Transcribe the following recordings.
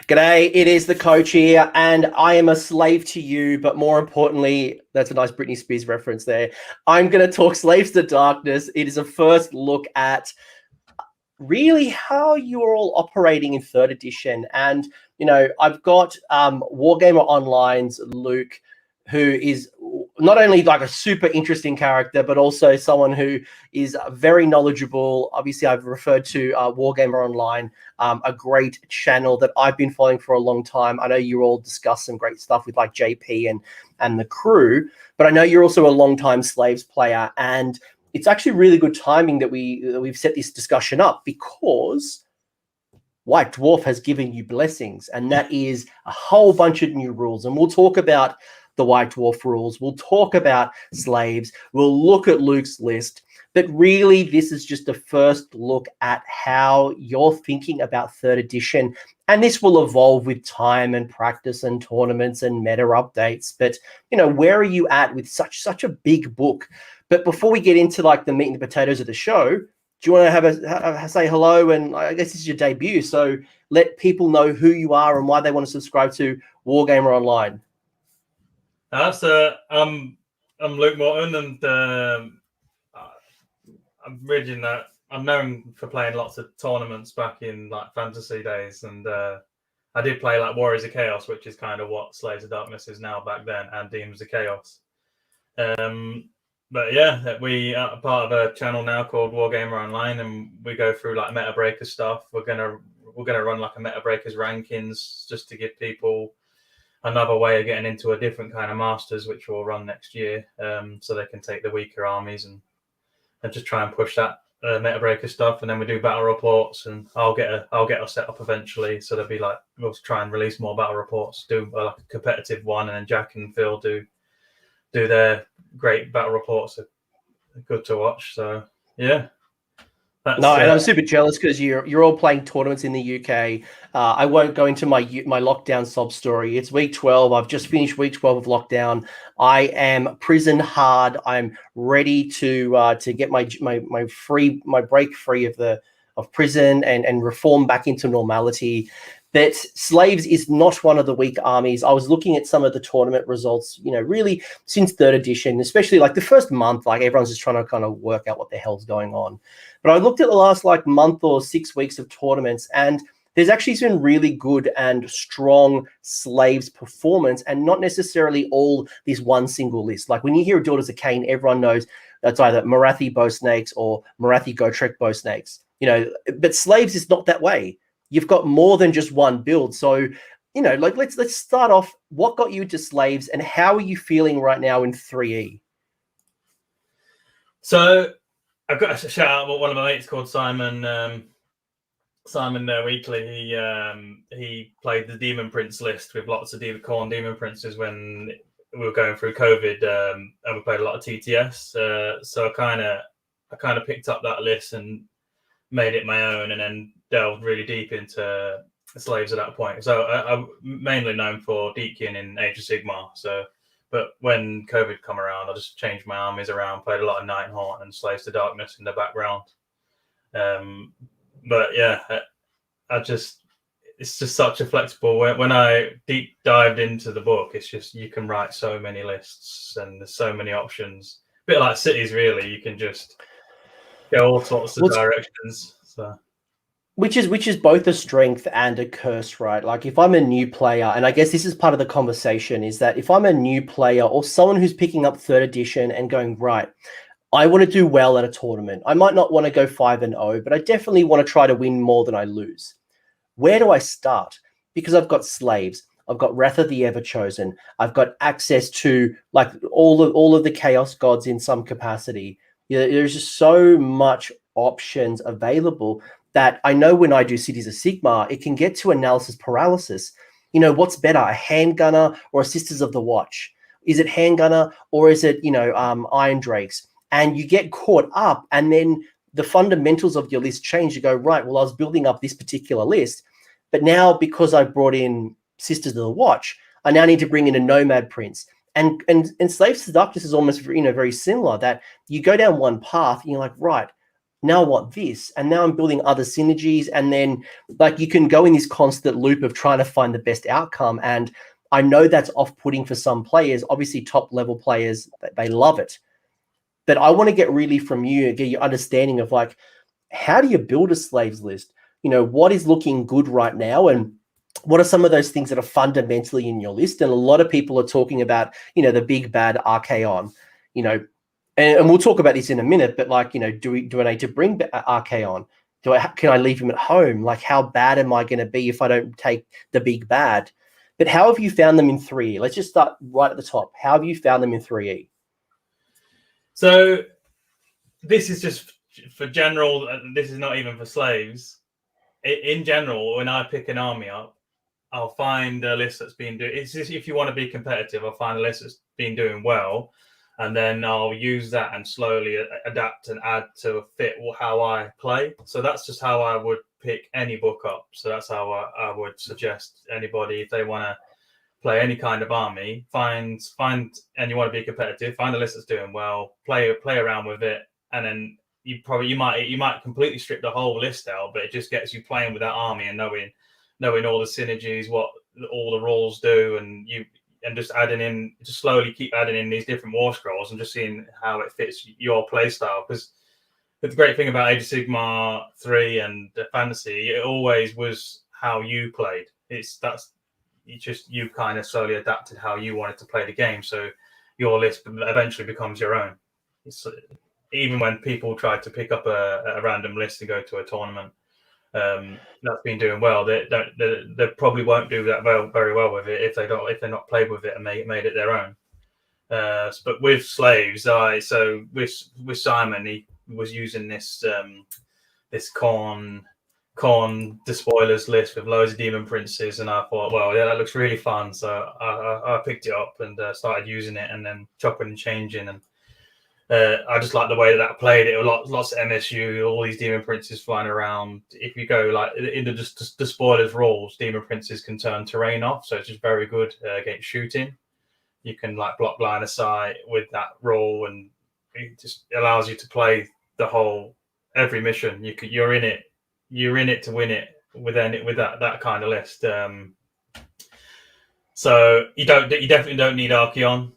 G'day, it is the coach here, and I am a slave to you, but more importantly, that's a nice Britney Spears reference there. I'm going to talk Slaves to Darkness. It is a first look at really how you're all operating in 3rd edition. And, you know, I've got Wargamer Online's Luke, who is not only like a super interesting character, but also someone who is very knowledgeable. Obviously, I've referred to Wargamer Online, a great channel that I've been following for a long time. I know you all discuss some great stuff with like JP and the crew, but I know you're also a long-time Slaves player, and it's actually really good timing that we've set this discussion up, because White Dwarf has given you blessings, and that is a whole bunch of new rules. And we'll talk about the White Dwarf rules. We'll talk about Slaves. We'll look at Luke's list. But really, this is just a first look at how you're thinking about 3rd edition. And this will evolve with time and practice and tournaments and meta updates. But, you know, where are you at with such a big book? But before we get into like the meat and the potatoes of the show, do you want to have a say hello? And I guess this is your debut, so let people know who you are and why they want to subscribe to Wargamer Online. I'm Luke Morton, and I'm originally I'm known for playing lots of tournaments back in like fantasy days, and I did play like Warriors of Chaos, which is kind of what Slaves of Darkness is now back then, and Demons of Chaos. But yeah, we are part of a channel now called Wargamer Online, and we go through like meta breaker stuff. We're gonna run like a meta breakers rankings just to give people another way of getting into a different kind of masters, which we'll run next year, so they can take the weaker armies and just try and push that meta breaker stuff. And then we do battle reports, and I'll get us set up eventually. So there'll be like, we'll try and release more battle reports, do like a competitive one, and then Jack and Phil do their great battle reports. Are good to watch. So yeah. And I'm super jealous because you're all playing tournaments in the UK. I won't go into my lockdown sob story. It's week 12. I've just finished week 12 of lockdown. I am prison hard. I'm ready to get my break free of prison and reform back into normality. But Slaves is not one of the weak armies. I was looking at some of the tournament results, you know, really since 3rd edition, especially like the first month, like everyone's just trying to kind of work out what the hell's going on. But I looked at the last like month or 6 weeks of tournaments, and there's actually been really good and strong Slaves performance, and not necessarily all this one single list. Like when you hear Daughters of Cain, everyone knows that's either Marathi Bow Snakes or Marathi Gotrek Bow Snakes, you know, but Slaves is not that way. You've got more than just one build. So, you know, like let's start off. What got you into Slaves, and how are you feeling right now in 3E? So I've got to shout out one of my mates called Simon. Simon Weekly. He played the Demon Prince list with lots of Corn Demon Princes when we were going through COVID, and we played a lot of TTS. So I kind of picked up that list and made it my own, and then delved really deep into Slaves at that point. So I'm mainly known for Deakin in Age of Sigmar. But when COVID come around, I just changed my armies around, played a lot of Nighthaunt and Slaves to Darkness in the background. But yeah, it's just such a flexible. When I deep dived into the book, it's just, you can write so many lists and there's so many options. A bit like cities, really. You can just go all sorts of directions. So. Which is both a strength and a curse, right? Like if I'm a new player, and I guess this is part of the conversation, is that if I'm a new player or someone who's picking up 3rd edition and going, right, I want to do well at a tournament. I might not want to go 5-0, but I definitely want to try to win more than I lose. Where do I start? Because I've got Slaves. I've got Wrath of the Everchosen. I've got access to like all of the Chaos Gods in some capacity. You know, there's just so much options available that I know when I do Cities of Sigmar, it can get to analysis paralysis. You know, what's better, a handgunner or a Sisters of the Watch? Is it handgunner or is it, you know, Iron Drakes? And you get caught up, and then the fundamentals of your list change. You go, right, well, I was building up this particular list, but now because I brought in Sisters of the Watch, I now need to bring in a Nomad Prince. And Slaves to Darkness is almost, you know, very similar, that you go down one path and you're like, right, now what this? And now I'm building other synergies. And then like you can go in this constant loop of trying to find the best outcome. And I know that's off-putting for some players. Obviously, top level players, they love it. But I want to get really from you, get your understanding of like, how do you build a slaves list? What is looking good right now? And what are some of those things that are fundamentally in your list? And a lot of people are talking about, the big bad Archaon, and we'll talk about this in a minute, but like, do I need to bring Archaon? Can I leave him at home? Like, how bad am I going to be if I don't take the big bad? But how have you found them in 3E? Let's just start right at the top. How have you found them in 3E? So this is just for general. This is not even for slaves. In general, when I pick an army up, I'll find a list that's been doing. It's just if you want to be competitive, I'll find a list that's been doing well, and then I'll use that and slowly adapt and add to fit how I play. So that's just how I would pick any book up. So that's how I would suggest anybody, if they want to play any kind of army, find and you want to be competitive, find a list that's doing well, play around with it, and then you might completely strip the whole list out, but it just gets you playing with that army and knowing all the synergies, what all the roles do, and just slowly keep adding in these different war scrolls and just seeing how it fits your play style. Because the great thing about Age of Sigmar 3 and Fantasy, it always was how you played. You kind of slowly adapted how you wanted to play the game, so your list eventually becomes your own. Even when people try to pick up a random list to go to a tournament that's been doing well, they probably won't do that very well with it if they're not played with it and made it their own. But with slaves, with Simon, he was using this Khorne despoilers list with loads of demon princes, and I thought, well, yeah, that looks really fun. So I picked it up and started using it, and then chopping and changing, and I just like the way that played. It lots of MSU, all these demon princes flying around. If you go like in the despoilers rules, demon princes can turn terrain off, so it's just very good against shooting. You can like block line of sight with that rule, and it just allows you to play the whole every mission. You're in it to win it with that kind of list. So you definitely don't need Archaon.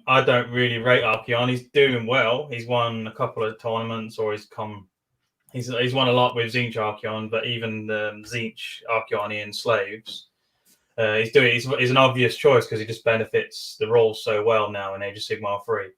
I don't really rate Archaon. He's doing well. He's won a couple of tournaments, or he's won a lot with Tzeentch Archaon. But even the Tzeentch Archaonian slaves, he's an obvious choice because he just benefits the roles so well now in Age of Sigmar 3.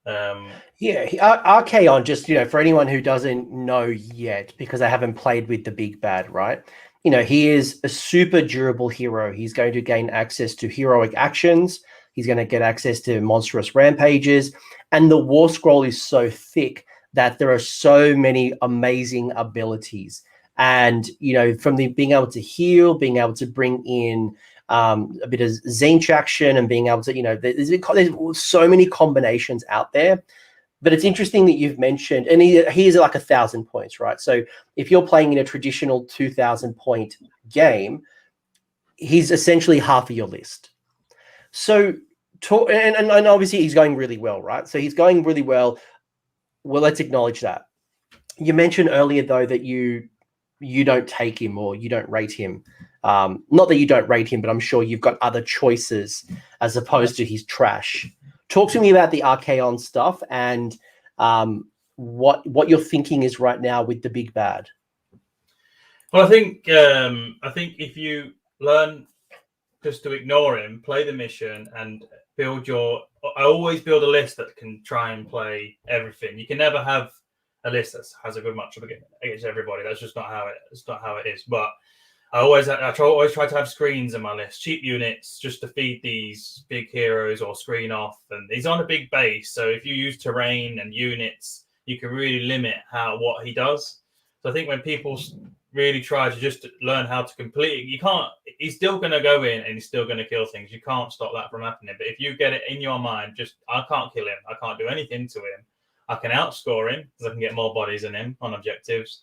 Archaon, just for anyone who doesn't know yet, because I haven't played with the big bad, right? He is a super durable hero. He's going to gain access to heroic actions. He's going to get access to monstrous rampages, and the war scroll is so thick that there are so many amazing abilities. And from being able to heal, being able to bring in a bit of Tzeentch action, and being able to, there's so many combinations out there. But it's interesting that you've mentioned, and he is like 1,000 points, right? So if you're playing in a traditional 2,000 point game, he's essentially half of your list. So, and obviously he's going really well, right? So he's going really well. Well, let's acknowledge that. You mentioned earlier, though, that you don't take him, or you don't rate him. Not that you don't rate him, but I'm sure you've got other choices as opposed to his trash. Talk to me about the Archaon stuff and what your thinking is right now with the big bad. Well, I think if you learn just to ignore him, play the mission, and I always build a list that can try and play everything. You can never have a list that has a good matchup against everybody. That's just not how it is. But I always try to have screens in my list, cheap units, just to feed these big heroes or screen off. And he's on a big base, so if you use terrain and units, you can really limit what he does. So I think when people really try to just learn how to complete, you can't. He's still going to go in and he's still going to kill things. You can't stop that from happening. But if you get it in your mind, I can't kill him. I can't do anything to him. I can outscore him because I can get more bodies than him on objectives.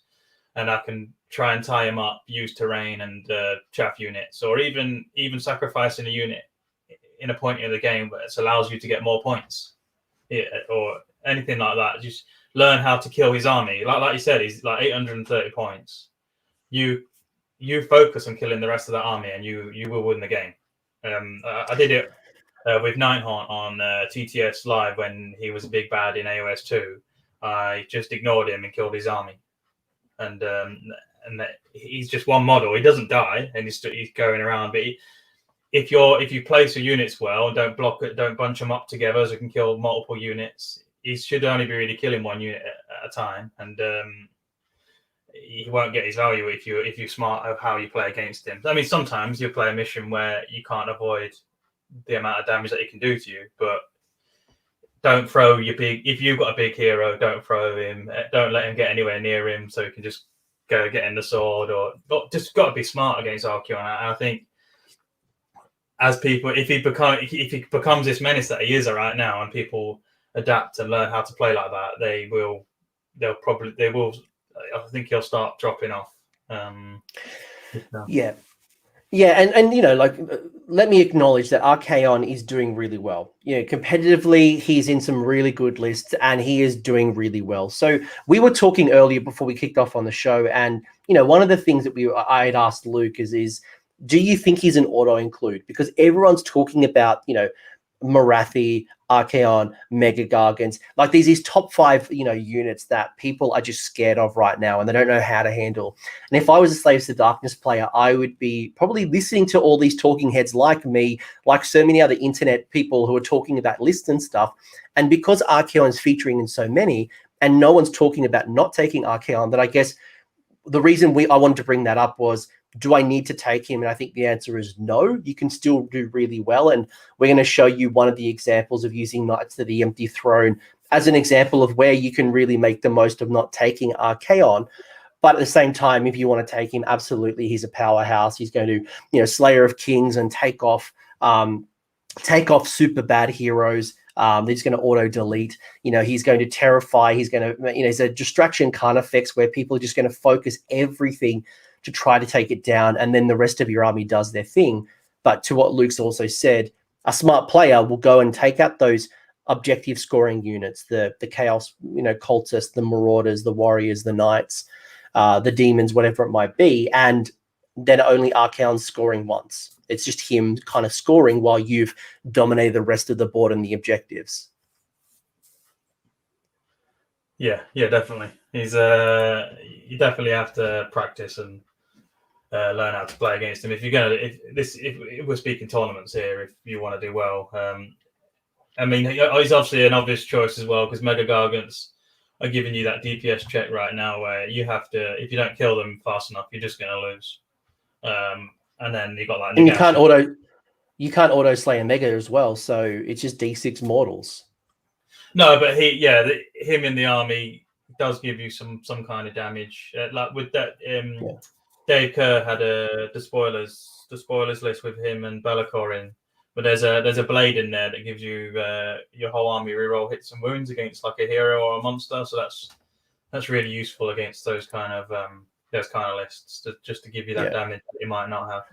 And I can try and tie him up, use terrain and chaff units, or even sacrificing a unit in a point of the game where it allows you to get more points, or anything like that. Just learn how to kill his army. Like you said, he's like 830 points. You focus on killing the rest of that army, and you will win the game. I did it with Nighthaunt on TTS Live when he was a big bad in AOS 2. I just ignored him and killed his army, and he's just one model. He doesn't die, and he's going around. But if you place your units well and don't block it, don't bunch them up together so you can kill multiple units, he should only be really killing one unit at a time, and he won't get his value if you're smart of how you play against him. I mean, sometimes you play a mission where you can't avoid the amount of damage that he can do to you, but don't throw your big. If you've got a big hero, don't throw him. Don't let him get anywhere near him, so you can just go get in the sword, or just got to be smart against Archaon. I think as people, if he becomes this menace that he is right now, and people adapt and learn how to play like that, they will. I think he'll start dropping off. Yeah. And you know, like, let me acknowledge that Archaon is doing really well. You know, competitively, he's in some really good lists, and he is doing really well. So we were talking earlier before we kicked off on the show, and you know, one of the things that I had asked Luke is do you think he's an auto include? Because everyone's talking about, you know, Morathi, Archaon, Mega Gargants, like these top 5, you know, units that people are just scared of right now, and they don't know how to handle. And if I was a Slaves to Darkness player, I would be probably listening to all these talking heads like me, like so many other internet people who are talking about lists and stuff. And because Archaon is featuring in so many, and no one's talking about not taking Archaon, that I guess the reason I wanted to bring that up was, do I need to take him? And I think the answer is no. You can still do really well. And we're going to show you one of the examples of using Knights to the Empty Throne as an example of where you can really make the most of not taking Archaon. But at the same time, if you want to take him, absolutely, he's a powerhouse. He's going to, you know, Slayer of Kings and take off super bad heroes. They're just going to auto delete. You know, he's going to terrify. He's going to, you know, it's a distraction kind of effects where people are just going to focus everything to try to take it down, and then the rest of your army does their thing. But to what Luke's also said, a smart player will go and take out those objective scoring units, the Chaos, you know, cultists, the Marauders, the Warriors, the Knights, the Demons, whatever it might be, and then only Archaon's scoring once. It's just him kind of scoring while you've dominated the rest of the board and the objectives. Yeah, definitely. He's you definitely have to practice and learn how to play against him. If we're speaking tournaments here, if you want to do well, I mean, he's obviously an obvious choice as well, because Mega Gargants are giving you that DPS check right now, where you have to, if you don't kill them fast enough, you're just going to lose. And then you got like, and you can't auto slay a Mega as well, so it's just D6 mortals. No, but him in the army does give you some kind of damage. Like with that, Dave Kerr had the spoilers list with him and Be'lakor in, but there's a blade in there that gives you your whole army reroll hits and wounds against like a hero or a monster. So that's really useful against those kind of lists, just to give you that damage that you might not have.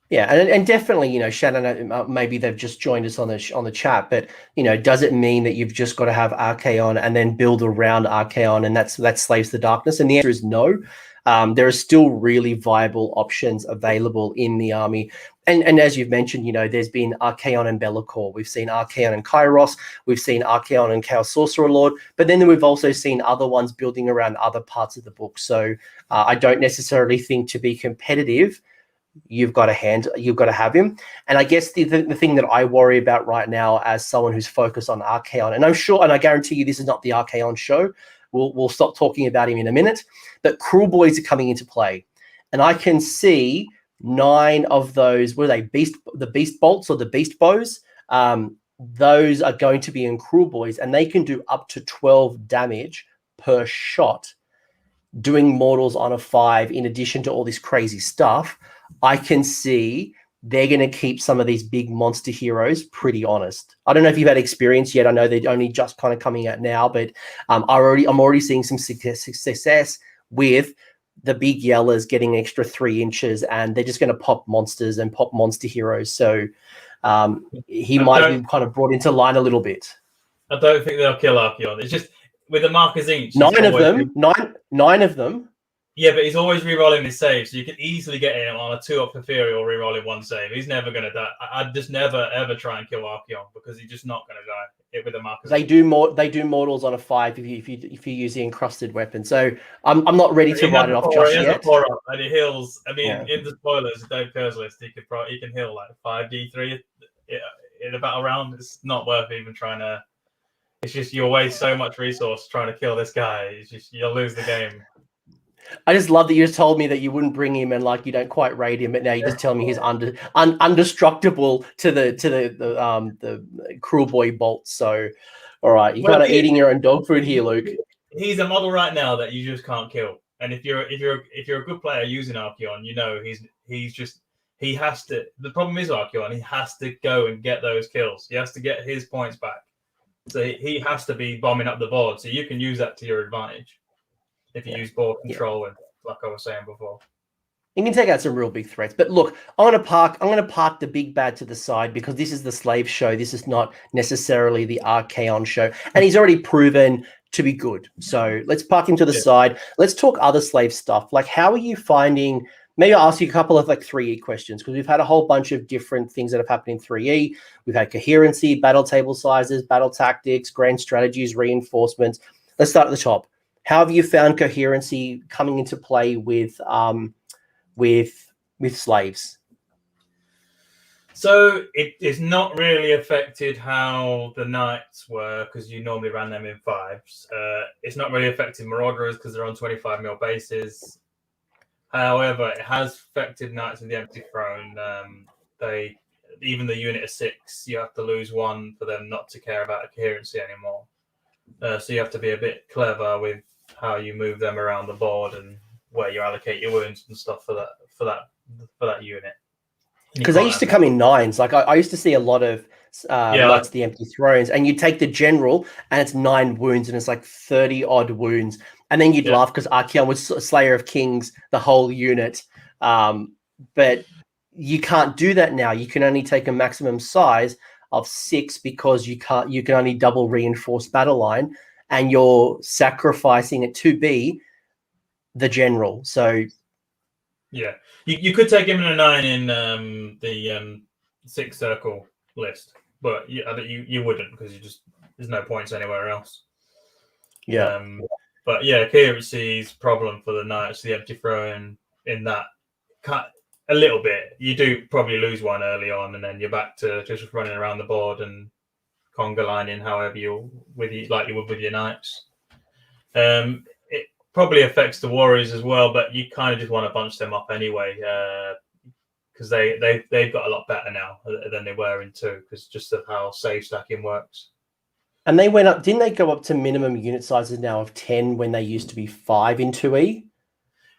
Yeah, and definitely, you know, Shannon, maybe they've just joined us on the chat, but, you know, does it mean that you've just got to have Archaon and then build around Archaon, and that's Slaves to Darkness? And the answer is no. There are still really viable options available in the army. And as you've mentioned, you know, there's been Archaon and Be'lakor. We've seen Archaon and Kairos. We've seen Archaon and Chaos Sorcerer Lord. But then we've also seen other ones building around other parts of the book. So I don't necessarily think to be competitive, you've got to have him. And I guess the thing that I worry about right now as someone who's focused on Archaon, and I'm sure, and I guarantee you this is not the Archaon show, we'll stop talking about him in a minute, but Cruel Boys are coming into play. And I can see 9 of those, what are they, the Beast Bolts or the Beast Bows? Those are going to be in Cruel Boys, and they can do up to 12 damage per shot, doing mortals on a 5 in addition to all this crazy stuff. I can see they're going to keep some of these big monster heroes pretty honest. I don't know if you've had experience yet. I know they're only just kind of coming out now, but I'm already seeing some success with the big yellers getting an extra 3 inches, and they're just going to pop monsters and pop monster heroes. So he might be kind of brought into line a little bit. I don't think they'll kill Archaon. It's just, with the markers each. Nine of them. Yeah, but he's always re-rolling his saves, so you can easily get him on a 2-up ethereal re-rolling one save. He's never going to die. I'd just never ever try and kill Archaon because he's just not going to die with the markers. They do mortals on a 5 if you use the encrusted weapon. So I'm not ready to write it off just yet. And he heals. I mean, in the spoilers, Dave Kerr's list, he can heal like 5d3 in a battle round. It's not worth even trying to. It's just you'll waste so much resource trying to kill this guy. It's just you'll lose the game. I just love that you just told me that you wouldn't bring him and like you don't quite rate him, but now you just tell me he's undestructible to the cruel boy bolts. So, all right, you're kind of eating your own dog food here, Luke. He's a model right now that you just can't kill. And if you're a good player using Archaon, you know he has to. The problem is Archaon. He has to go and get those kills. He has to get his points back. So he has to be bombing up the board. So you can use that to your advantage. If you use board control, and like I was saying before, you can take out some real big threats. But look, I'm going to park the big bad to the side because this is the slave show. This is not necessarily the Archaon show, and he's already proven to be good. So let's park him to the side. Let's talk other slave stuff. Like, how are you finding? Maybe I'll ask you a couple of like 3E questions because we've had a whole bunch of different things that have happened in 3E. We've had coherency, battle table sizes, battle tactics, grand strategies, reinforcements. Let's start at the top. How have you found coherency coming into play with slaves? So it's not really affected how the knights were because you normally ran them in 5s. It's not really affected marauders because they're on 25 mil bases. However, it has affected knights in the empty throne. Even the unit of 6, you have to lose 1 for them not to care about coherency anymore. So you have to be a bit clever with how you move them around the board and where you allocate your wounds and stuff for that unit. Because they used to come in 9s. Like I used to see a lot of Knights of the Empty Thrones, and you take the general and it's 9 wounds and it's like 30 odd wounds, and then you'd laugh because Archaon was Slayer of Kings, the whole unit. But you can't do that now. You can only take a maximum size of 6 because you can only double reinforced battle line. And you're sacrificing it to be the general. So, yeah, you could take him in a 9 in the 6 circle list, but you wouldn't because there's no points anywhere else. Yeah, but yeah, coherency's problem for the Knights, the empty throne in that a little bit. You do probably lose 1 early on, and then you're back to just running around the board and conga lining however you would with your knights. It probably affects the warriors as well, but you kind of just want to bunch them up anyway because they've got a lot better now than they were in 2 because just of how save stacking works. And they went up, didn't they go up to minimum unit sizes now of 10 when they used to be 5 in 2E?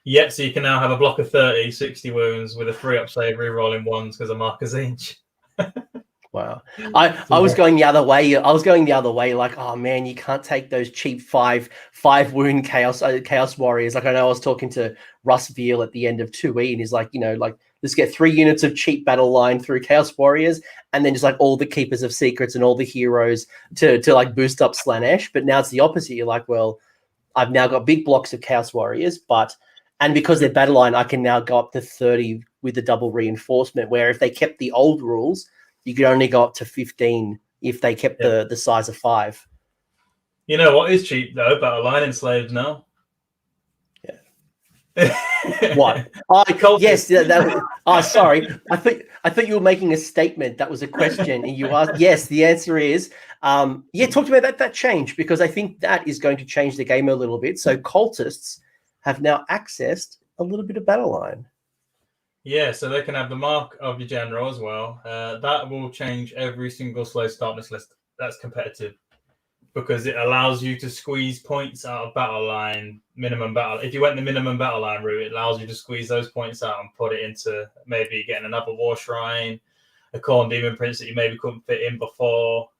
Yeah, so you can now have a block of 30, 60 wounds with a 3-up save re-rolling 1s because of markers each. Wow. I was going the other way. Like, oh man, you can't take those cheap 5 wound chaos warriors. Like, I know I was talking to Russ Veal at the end of 2E, and he's like, let's get 3 units of cheap battle line through chaos warriors, and then just like all the keepers of secrets and all the heroes to like boost up Slanesh. But now it's the opposite. You're like, well, I've now got big blocks of chaos warriors, and because they're battle line, I can now go up to 30 with the double reinforcement. Where if they kept the old rules, you could only go up to 15 if they kept the size of 5. You know what is cheap though? Battle line enslaved now. Yeah. What? Yes. Sorry. I thought you were making a statement. That was a question, and you asked. Yes. The answer is talk to me about that change, because I think that is going to change the game a little bit. So cultists have now accessed a little bit of battle line. Yeah, so they can have the mark of your general as well. That will change every single Slave Darkness list that's competitive, because it allows you to squeeze points out of battle line, minimum battle. If you went the minimum battle line route, it allows you to squeeze those points out and put it into maybe getting another War Shrine, a Khorne Demon Prince that you maybe couldn't fit in before,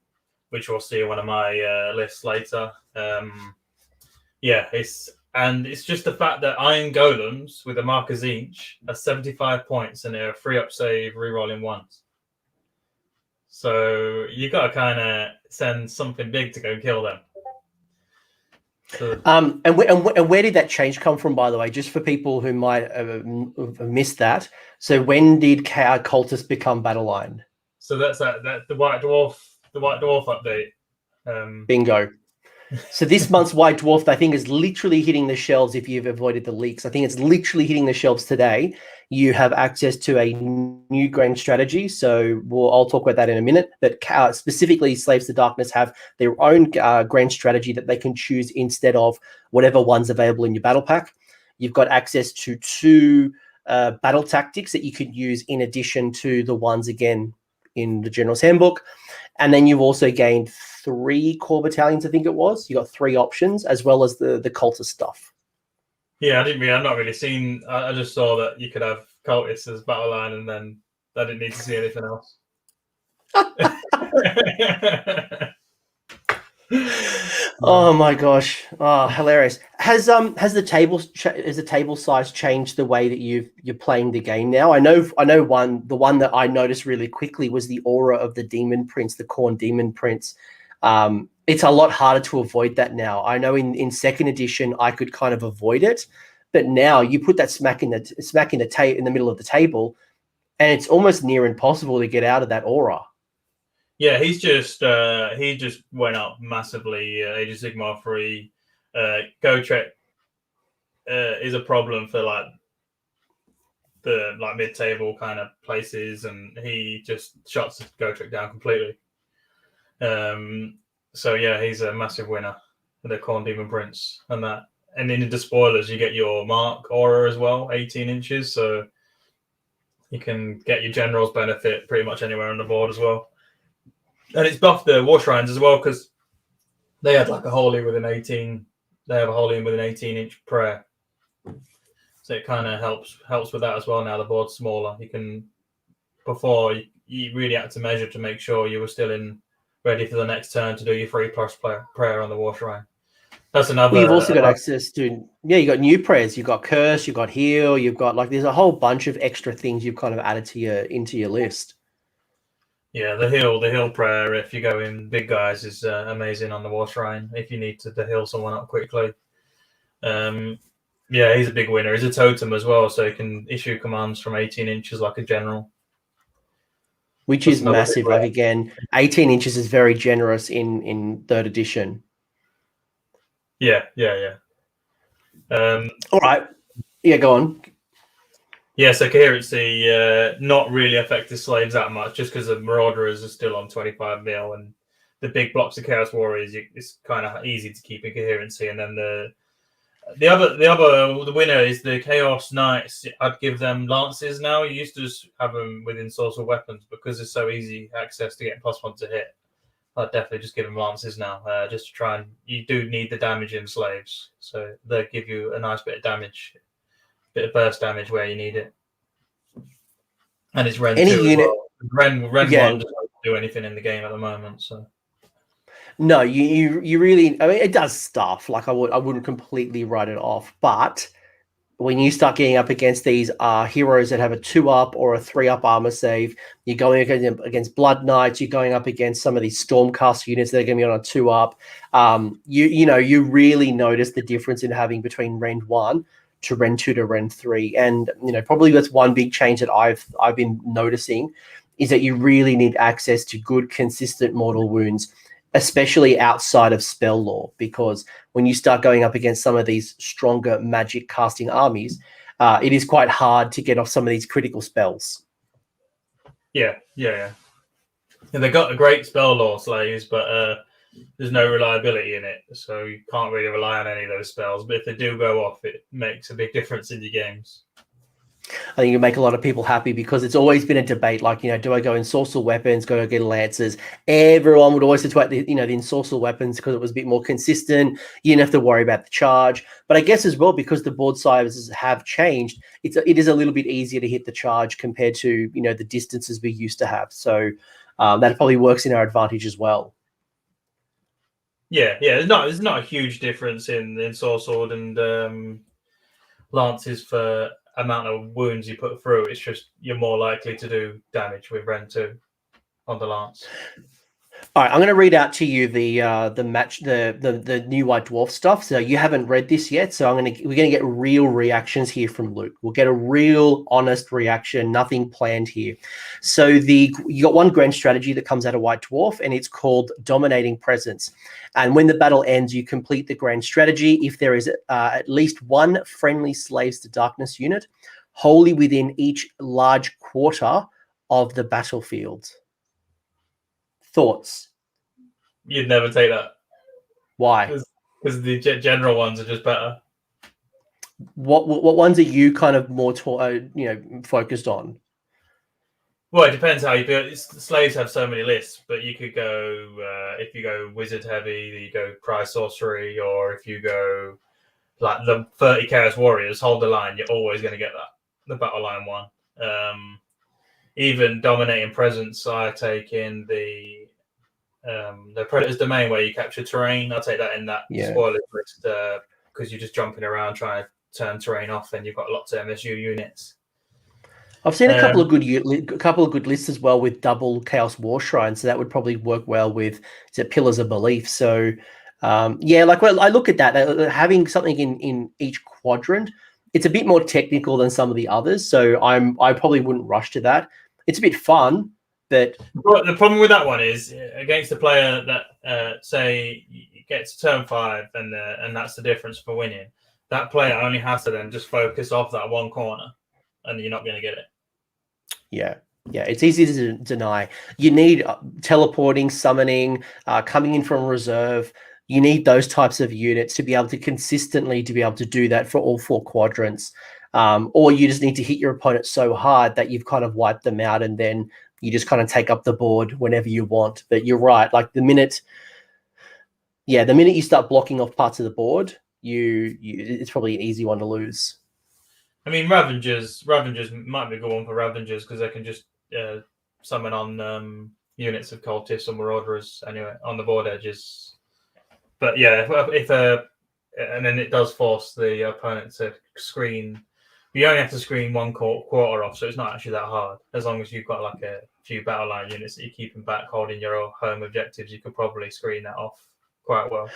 which we'll see in one of my lists later. It's just the fact that Iron Golems with the markers each are 75 points and they're a 3-up save rerolling 1s. So you got to kind of send something big to go kill them. So, and where did that change come from, by the way, just for people who might have missed that? So when did cultists become battle line? so that's the White Dwarf update. Bingo. So this month's White Dwarf, I think, is literally hitting the shelves if you've avoided the leaks. I think it's literally hitting the shelves today. You have access to a new grand strategy. So I'll talk about that in a minute. That specifically Slaves to Darkness have their own grand strategy that they can choose instead of whatever one's available in your battle pack. You've got access to 2 battle tactics that you could use in addition to the ones, again, in the General's Handbook. And then you've also gained 3 core battalions, I think it was. You got 3 options, as well as the cultist stuff. Yeah, I've not really seen. I just saw that you could have cultists as battle line, and then I didn't need to see anything else. Oh my gosh! Oh, hilarious! Has the table size changed the way that you're playing the game now? I know the one that I noticed really quickly was the aura of the Demon Prince, the Khorne Demon Prince. It's a lot harder to avoid that now. I know in second edition I could kind of avoid it, but now you put that smack in the middle of the table, and it's almost near impossible to get out of that aura. Yeah, he just went up massively. Age of Sigmar 3, Gotrek is a problem for the mid-table kind of places, and he just shuts Gotrek down completely. So yeah, he's a massive winner for the Khorne Demon Prince, and in the spoilers you get your Mark aura as well, 18 inches, so you can get your general's benefit pretty much anywhere on the board as well. And it's buffed the War Shrines as well, because they had a holy with an 18. They have a holy with an 18-inch prayer, so it kind of helps with that as well. Now the board's smaller. Before you really had to measure to make sure you were still ready for the next turn to do your 3+ prayer on the War Shrine. That's another. Well, you've also got access to you got new prayers. You've got curse. You've got heal. You've got there's a whole bunch of extra things you've kind of added to into your list. Yeah, the heal prayer, if you go in big guys, is amazing on the War Shrine if you need to heal someone up quickly. Yeah, he's a big winner. He's a totem as well, so he can issue commands from 18 inches like a general. Which is massive. Again, 18 inches is very generous in 3rd edition. Yeah. All right. Yeah, go on. Yeah, so coherency not really affected slaves that much, just because the Marauders are still on 25 mil, and the big blocks of Chaos Warriors, it's kind of easy to keep in coherency. And then the winner is the Chaos Knights. I'd give them lances now. You used to just have them within source of weapons, because it's so easy access to get +1 to hit. I'd definitely just give them lances now, just to try and you do need the damage in slaves, so they'll give you a nice bit of damage. Bit of burst damage where you need it, and it's Ren 2 as well. Ren 1 doesn't do anything in the game at the moment, so no, you really. I mean, it does stuff. I wouldn't completely write it off, but when you start getting up against these heroes that have a 2-up or a 3-up armor save, you're going against Blood Knights. You're going up against some of these Stormcast units that are going to be on a 2-up. You really notice the difference in having between Ren 1 to Ren 2 to Ren 3. And probably that's one big change that I've been noticing, is that you really need access to good, consistent mortal wounds, especially outside of spell lore, because when you start going up against some of these stronger magic casting armies, it is quite hard to get off some of these critical spells. Yeah. And they got a great spell lore slaves, but there's no reliability in it, so you can't really rely on any of those spells. But if they do go off, it makes a big difference in your games. I think you make a lot of people happy, because it's always been a debate, do I go in sorcerer weapons, go get lancers? Everyone would always talk about the ensorcel weapons, because it was a bit more consistent. You didn't have to worry about the charge. But I guess as well, because the board sizes have changed, it is a little bit easier to hit the charge compared to the distances we used to have. So that probably works in our advantage as well. Yeah. There's not a huge difference in sword sword and lances for amount of wounds you put through. It's just you're more likely to do damage with Ren 2 on the lance. All right, I'm going to read out to you the new White Dwarf stuff. So you haven't read this yet, so we're going to get real reactions here from Luke. We'll get a real honest reaction, nothing planned here. So you got one grand strategy that comes out of White Dwarf, and it's called Dominating Presence. And when the battle ends, you complete the grand strategy if there is at least one friendly Slaves to Darkness unit wholly within each large quarter of the battlefield. Thoughts? You'd never take that. Why? Because the general ones are just better. What ones are you kind of more focused on? Well, it depends how you do it. Slaves have so many lists, but you could go if you go wizard heavy, you go prize sorcery, or if you go like the 30 Chaos Warriors, hold the line. You're always going to get that the battle line one. Even Dominating Presence, I take in the Predator's Domain where you capture terrain. I'll take that in that spoiler list because you're just jumping around trying to turn terrain off, and you've got lots of MSU units. I've seen a couple of good lists as well with double Chaos War Shrine, so that would probably work well with Pillars of Belief. So I look at that, having something in each quadrant. It's a bit more technical than some of the others, so I probably wouldn't rush to that. It's a bit fun, but the problem with that one is against a player that say gets turn 5 and that's the difference for winning. That player only has to then just focus off that one corner, and you're not going to get it. Yeah, it's easy to deny. You need teleporting, summoning, coming in from reserve. You need those types of units to be able to consistently do that for all 4 quadrants. Or you just need to hit your opponent so hard that you've kind of wiped them out, and then you just kind of take up the board whenever you want. But you're right. Like the minute you start blocking off parts of the board, it's probably an easy one to lose. I mean, Ravengers might be a good one for Ravengers because they can just summon on units of cultists or marauders anyway on the board edges. But yeah, and then it does force the opponent to screen. You only have to screen one quarter off, so it's not actually that hard. As long as you've got like a few battle line units that you're keeping back, holding your home objectives, you could probably screen that off quite well.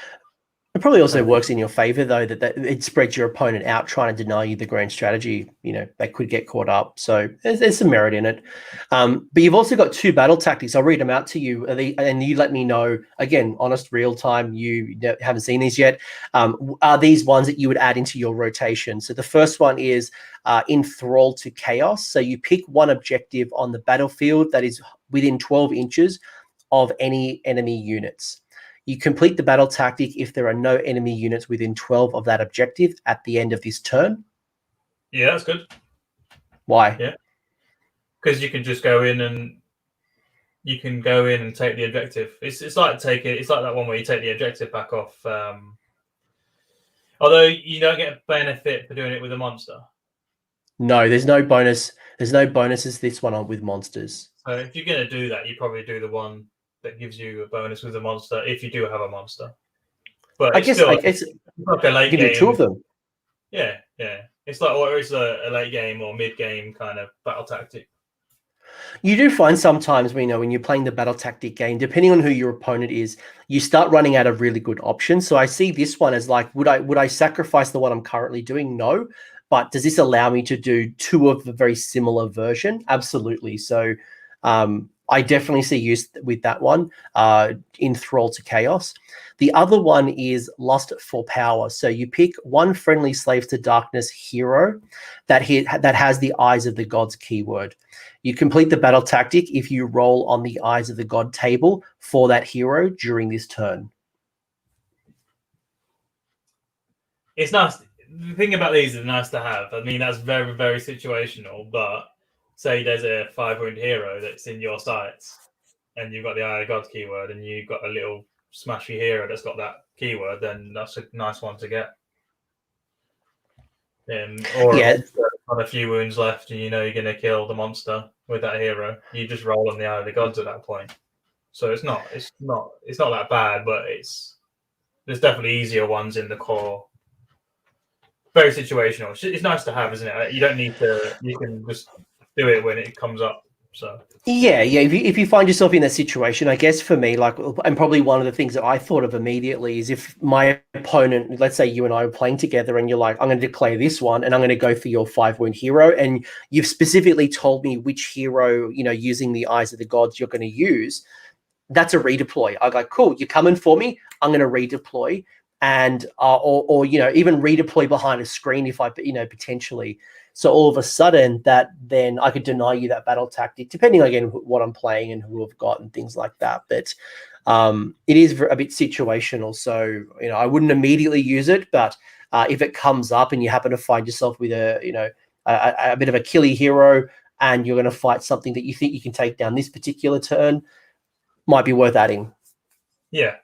It probably also works in your favor, though, that it spreads your opponent out trying to deny you the grand strategy. They could get caught up. So there's some merit in it. But you've also got 2 battle tactics. I'll read them out to you, and you let me know, again, honest, real time. You haven't seen these yet. Are these ones that you would add into your rotation? So the first one is Enthrall to Chaos. So you pick one objective on the battlefield that is within 12 inches of any enemy units. You complete the battle tactic if there are no enemy units within 12 of that objective at the end of this turn. Yeah, that's good. Why? Yeah, because you can just go in and take the objective. It's like that one where you take the objective back off. Although you don't get a benefit for doing it with a monster. No, there's no bonus. There's no bonuses this one on with monsters. So if you're going to do that, you probably do the one that gives you a bonus with a monster if you do have a monster. But it's like a late you can game. do 2 of them. Yeah. It's a late game or mid game kind of battle tactic. You do find sometimes, when you're playing the battle tactic game, depending on who your opponent is, you start running out of really good options. So I see this one as like, would I sacrifice the one I'm currently doing? No. But does this allow me to do 2 of the very similar version? Absolutely. So I definitely see use with that one, Enthrall to Chaos. The other one is Lust for Power. So you pick one friendly Slaves to Darkness hero that has the Eyes of the Gods keyword. You complete the battle tactic if you roll on the Eyes of the God table for that hero during this turn. It's nice. The thing about these is nice to have. I mean, that's very, very situational, but say there's a 5-wound hero that's in your sights and you've got the Eye of God keyword and you've got a little smashy hero that's got that keyword, then that's a nice one to get. Or on a few wounds left and you're going to kill the monster with that hero, you just roll on the Eye of the Gods at that point. So it's not that bad, but there's definitely easier ones in the core. Very situational. It's nice to have, isn't it? You don't need to. You can just do it when it comes up. So yeah. If you find yourself in that situation, I guess for me, like, and probably one of the things that I thought of immediately is if my opponent, let's say you and I were playing together, and you're like, I'm going to declare this one, and I'm going to go for your 5-wound hero, and you've specifically told me which hero, using the eyes of the gods, you're going to use. That's a redeploy. I go, cool, you're coming for me. I'm going to redeploy, and or even redeploy behind a screen if I potentially. So all of a sudden, that then I could deny you that battle tactic, depending again what I'm playing and who I've got and things like that. But it is a bit situational. So I wouldn't immediately use it, but if it comes up and you happen to find yourself with a bit of a killy hero, and you're going to fight something that you think you can take down this particular turn, might be worth adding. Yeah.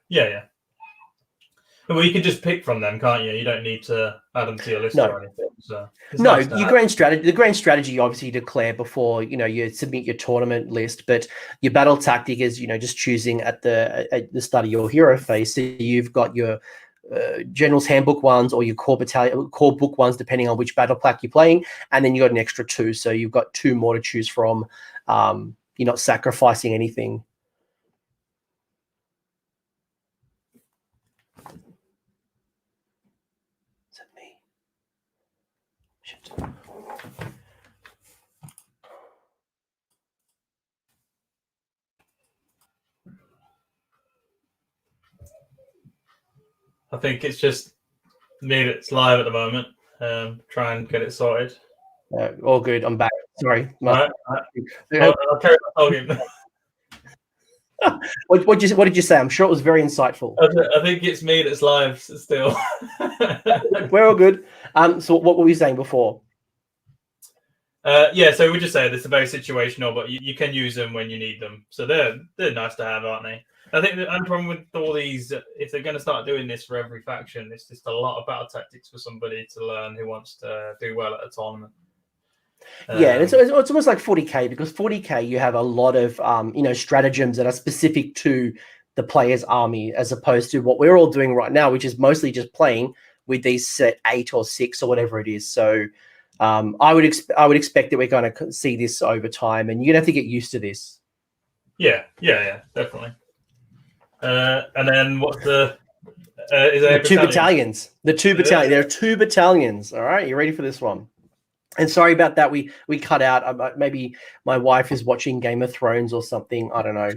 Well, you can just pick from them, can't you? You don't need to add them to your list or anything. So your grand strategy. The grand strategy you obviously declare before you submit your tournament list, but your battle tactic is just choosing at the start of your hero phase. So you've got your General's Handbook ones or your core book ones, depending on which battle pack you're playing, and then you got an extra 2, so you've got 2 more to choose from. You're not sacrificing anything. I think it's just me that's live at the moment. Try and get it sorted. All good. I'm back. Sorry. Right. I'll carry on talking. What did you say? I'm sure it was very insightful. I think it's me that's live still. We're all good. So what were we saying before? So we just said it's very situational, but you can use them when you need them. So they're nice to have, aren't they? I think the only problem with all these, if they're going to start doing this for every faction, it's just a lot of battle tactics for somebody to learn who wants to do well at a tournament. It's almost like 40k, because 40k you have a lot of stratagems that are specific to the player's army, as opposed to what we're all doing right now, which is mostly just playing with these set 8 or 6 or whatever it is. So I would expect that we're going to see this over time, and you're going to have to get used to this. Yeah, definitely. And then what's the is there 2 battalions? The 2 battalions. There are 2 battalions. All right, you ready for this one? And sorry about that. We cut out. Maybe my wife is watching Game of Thrones or something. I don't know.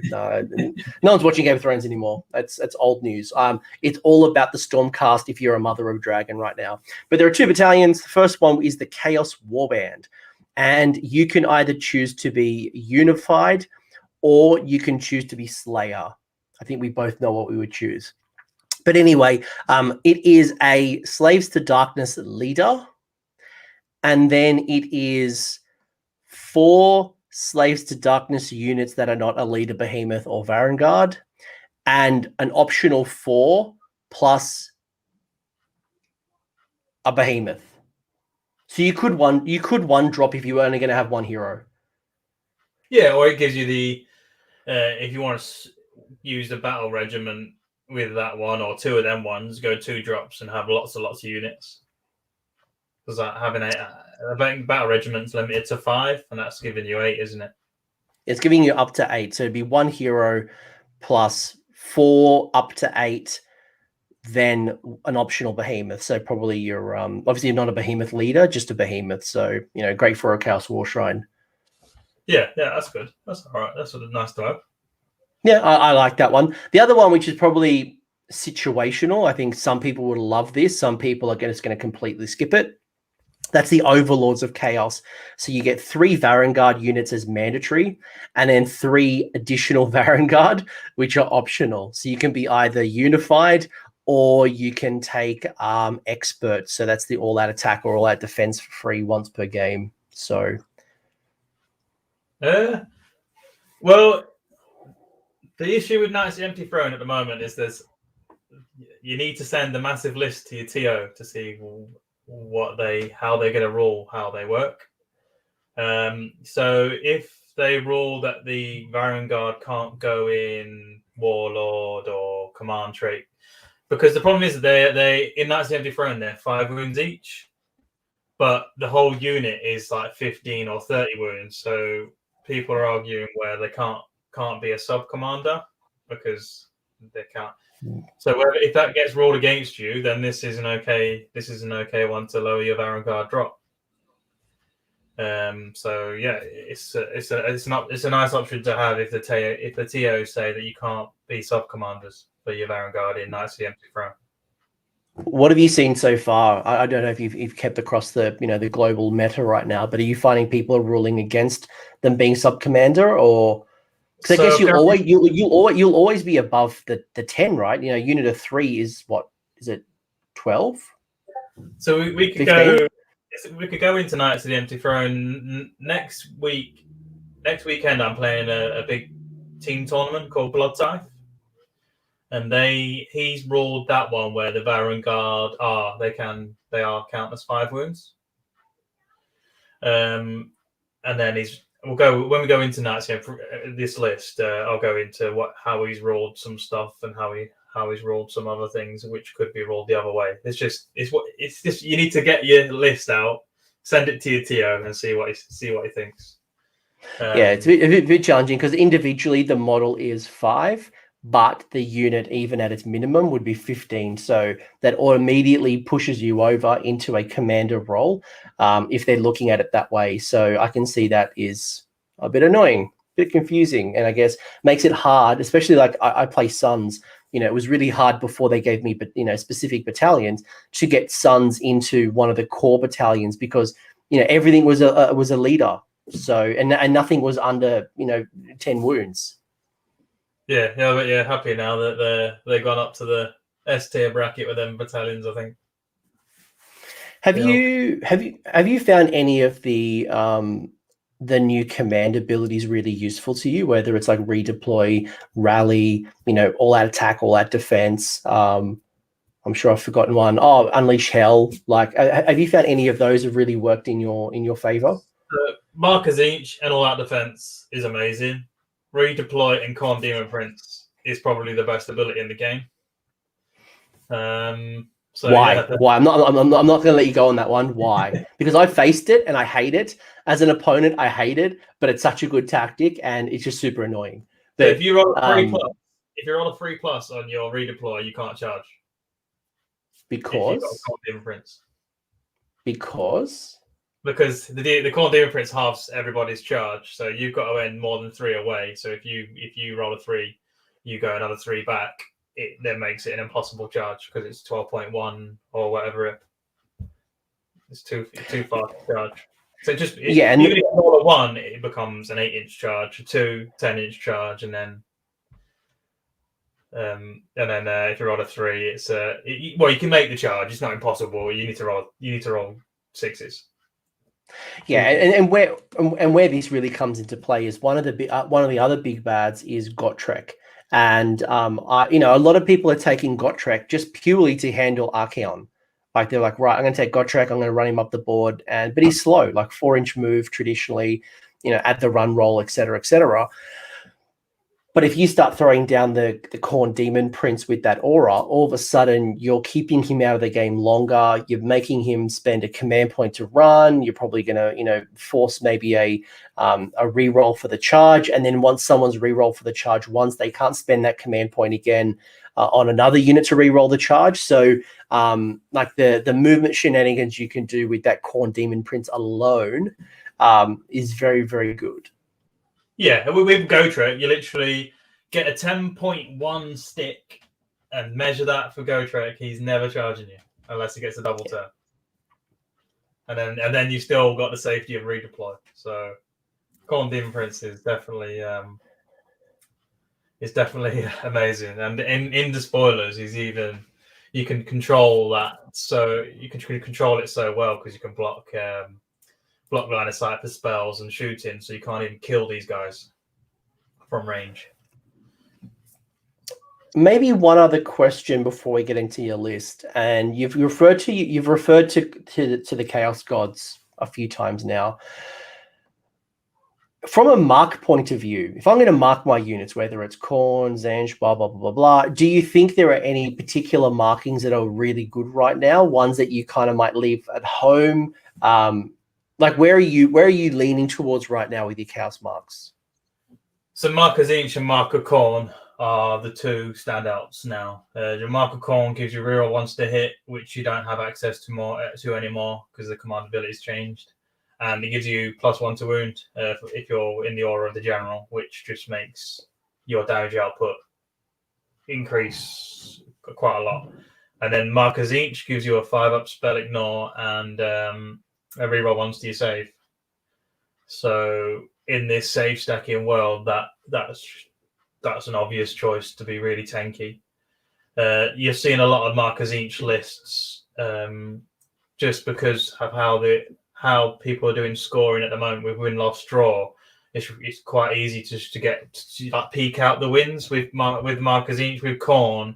No one's watching Game of Thrones anymore. It's old news. It's all about the Stormcast if you're a Mother of Dragon right now. But there are 2 battalions. The first one is the Chaos Warband, and you can either choose to be Unified or you can choose to be Slayer. I think we both know what we would choose. But anyway, it is a Slaves to Darkness leader. And then it is 4 Slaves to Darkness units that are not a leader, Behemoth or Varanguard, and an optional 4 plus a Behemoth. So you could one drop if you were only going to have 1 hero. Yeah, or it gives you the if you want to use the battle regiment with that one or 2 of them ones, go 2 drops and have lots of units. Because having a battle regiment's limited to 5, and that's giving you 8, isn't it? It's giving you up to 8. So it'd be 1 hero plus 4 up to 8, then an optional Behemoth. So probably you're obviously not a Behemoth leader, just a Behemoth. So great for a Chaos War Shrine. Yeah, that's good. That's all right. That's nice to have. Yeah, I like that one. The other one, which is probably situational, I think some people would love this. Some people are just going to completely skip it. That's the Overlords of Chaos. So you get 3 Varanguard units as mandatory, and then 3 additional Varanguard, which are optional. So you can be either Unified or you can take Expert. So that's the all-out attack or all-out defense for free once per game. So, well, the issue with Knights of the Empty Throne at the moment is you need to send a massive list to your TO to see how they're going to rule, how they work. So if they rule that the Varanguard can't go in Warlord or Command trait, because the problem is they in Knights of the Empty Throne they're 5 wounds each, but the whole unit is like 15 or 30 wounds. So people are arguing where they can't be a sub commander because they can't. So if that gets rolled against you, then this is an okay one to lower your Varanguard drop. So yeah, it's a nice option to have if the TOs say that you can't be sub commanders for your Varanguard in Knights of the Empty Throne. What have you seen so far? I don't know if you've kept across the the global meta right now, but are you finding people are ruling against them being sub commander, or because I guess you'll always be above the 10, right? Unit of 3 is what is it, 12? So we could 15? We could go into Knights of the Empty Throne next week. Next weekend, I'm playing a big team tournament called Blood Tithe, and he's ruled that one where the Varanguard they are count as 5 wounds. And then when we go into Knights this list, I'll go into how he's ruled some stuff and how he's ruled some other things which could be ruled the other way. It's just you need to get your list out, send it to your TO, and see what he thinks. Yeah, it's a bit challenging because individually the model is 5, but the unit, even at its minimum, would be 15. So that immediately pushes you over into a commander role if they're looking at it that way. So I can see that is a bit annoying, a bit confusing, and I guess makes it hard, especially like I play Sons. It was really hard before they gave me, specific battalions to get Sons into one of the core battalions because, everything was a leader. So, and nothing was under, 10 wounds. Yeah, but happy now that they've gone up to the S tier bracket with them battalions, I think. Have you found any of the new command abilities really useful to you, whether it's like redeploy, rally, all out attack, all out defense? I'm sure I've forgotten one. Oh, unleash hell. Like, have you found any of those have really worked in your favor? Markers each and all out defense is amazing. Redeploy and Khorne Demon Prince is probably the best ability in the game. So why? Yeah, why? I'm not going to let you go on that one. Why? Because I faced it and I hate it. As an opponent, I hate it, but it's such a good tactic and it's just super annoying. But, so if you roll a 3+ on your redeploy, you can't charge. Because because the Khorne Demon Prince halves everybody's charge, so you've got to end more than 3 away. So if you roll a 3, you go another 3 back. It then makes it an impossible charge because it's 12.1 or whatever. It's too far to charge. So even if you roll a 1, it becomes an 8-inch charge, a 2 10-inch charge, and then if you roll a 3, it's you can make the charge. It's not impossible. You need to roll 6s. Yeah, and where this really comes into play is one of the other big bads is Gotrek, and a lot of people are taking Gotrek just purely to handle Archaon. Like they're like, right, I'm going to take Gotrek, I'm going to run him up the board, but he's slow, like 4-inch move traditionally, at the run roll, etc., etc. But if you start throwing down the Khorne Demon Prince with that aura, all of a sudden you're keeping him out of the game longer. You're making him spend a command point to run. You're probably going to, force maybe a reroll for the charge. And then once someone's reroll for the charge once, they can't spend that command point again on another unit to reroll the charge. So like the movement shenanigans you can do with that Khorne Demon Prince alone is very, very good. Yeah, with Gotrek, you literally get a 10.1 stick and measure that for Gotrek. He's never charging you unless he gets a double turn, and then you still got the safety of redeploy. So, Khorne Demon Prince is definitely amazing. And in the spoilers, you can control that. So you can control it so well because you can block line of sight for spells and shooting, so you can't even kill these guys from range. Maybe one other question before we get into your list, and you've referred to the Chaos Gods a few times now. From a mark point of view, if I'm going to mark my units, whether it's Khorne, Zanj, blah blah blah blah, do you think there are any particular markings that are really good right now? Ones that you kind of might leave at home? Like, where are you leaning towards right now with your Chaos marks? So Marker Tzeentch and Marker Khorne are the two standouts now. Your Marker Khorne gives you reroll once to hit, which you don't have access to anymore because the command ability's changed. And it gives you +1 to wound if you're in the aura of the general, which just makes your damage output increase quite a lot. And then Marker Tzeentch gives you a 5-up spell ignore and a reroll once to your save. So in this save stacking world, that's an obvious choice to be really tanky. You're seeing a lot of Marker Tzeentch lists just because of how people are doing scoring at the moment with win, loss, draw. It's quite easy to peek out the wins with Marker Tzeentch with Khorne.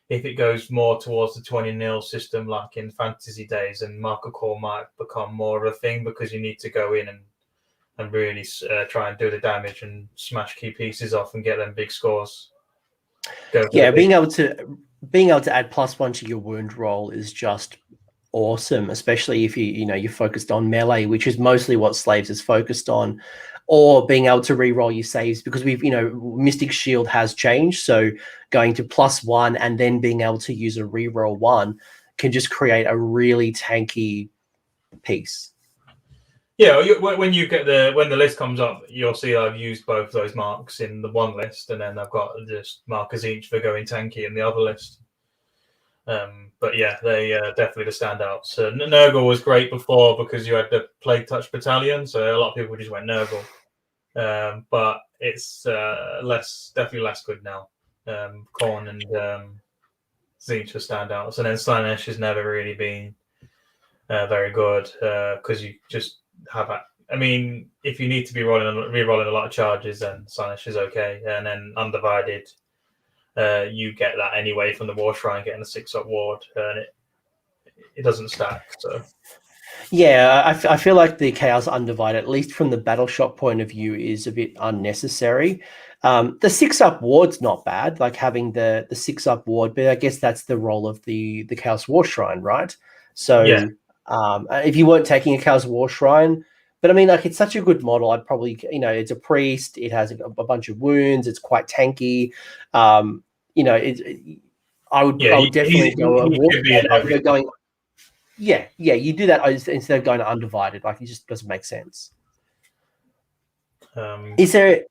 If it goes more towards the 20-0 system like in fantasy days, and Marker Khorne might become more of a thing because you need to go in and really try and do the damage and smash key pieces off and get them big scores. Being able to add +1 to your wound roll is just awesome, especially if you're focused on melee, which is mostly what Slaves is focused on, or being able to re-roll your saves, because Mystic Shield has changed, so going to +1 and then being able to use a re-roll 1 can just create a really tanky piece. Yeah, when the list comes up, you'll see I've used both those marks in the one list, and then I've got just Marker Tzeentch for going tanky in the other list. But yeah, they definitely the standouts. Nurgle was great before because you had the Plague Touch Battalion, so a lot of people just went Nurgle. But it's definitely less good now. Khorne and Tzeentch are standouts, and then Slaanesh has never really been very good because you just have. I mean, if you need to be re-rolling a lot of charges, then Slaanesh is okay, and then Undivided. You get that anyway from the War Shrine getting a 6-up ward, and it doesn't stack. So yeah, I feel like the Chaos Undivided, at least from the battle shop point of view, is a bit unnecessary. The 6-up ward's not bad, like having the 6-up ward, but I guess that's the role of the Chaos War Shrine, right? So yeah. If you weren't taking a Chaos War Shrine, but I mean, like, it's such a good model. I'd probably, it's a priest. It has a bunch of wounds. It's quite tanky. I would definitely go a war going. Yeah, you do that instead of going to Undivided. Like, it just doesn't make sense. Is there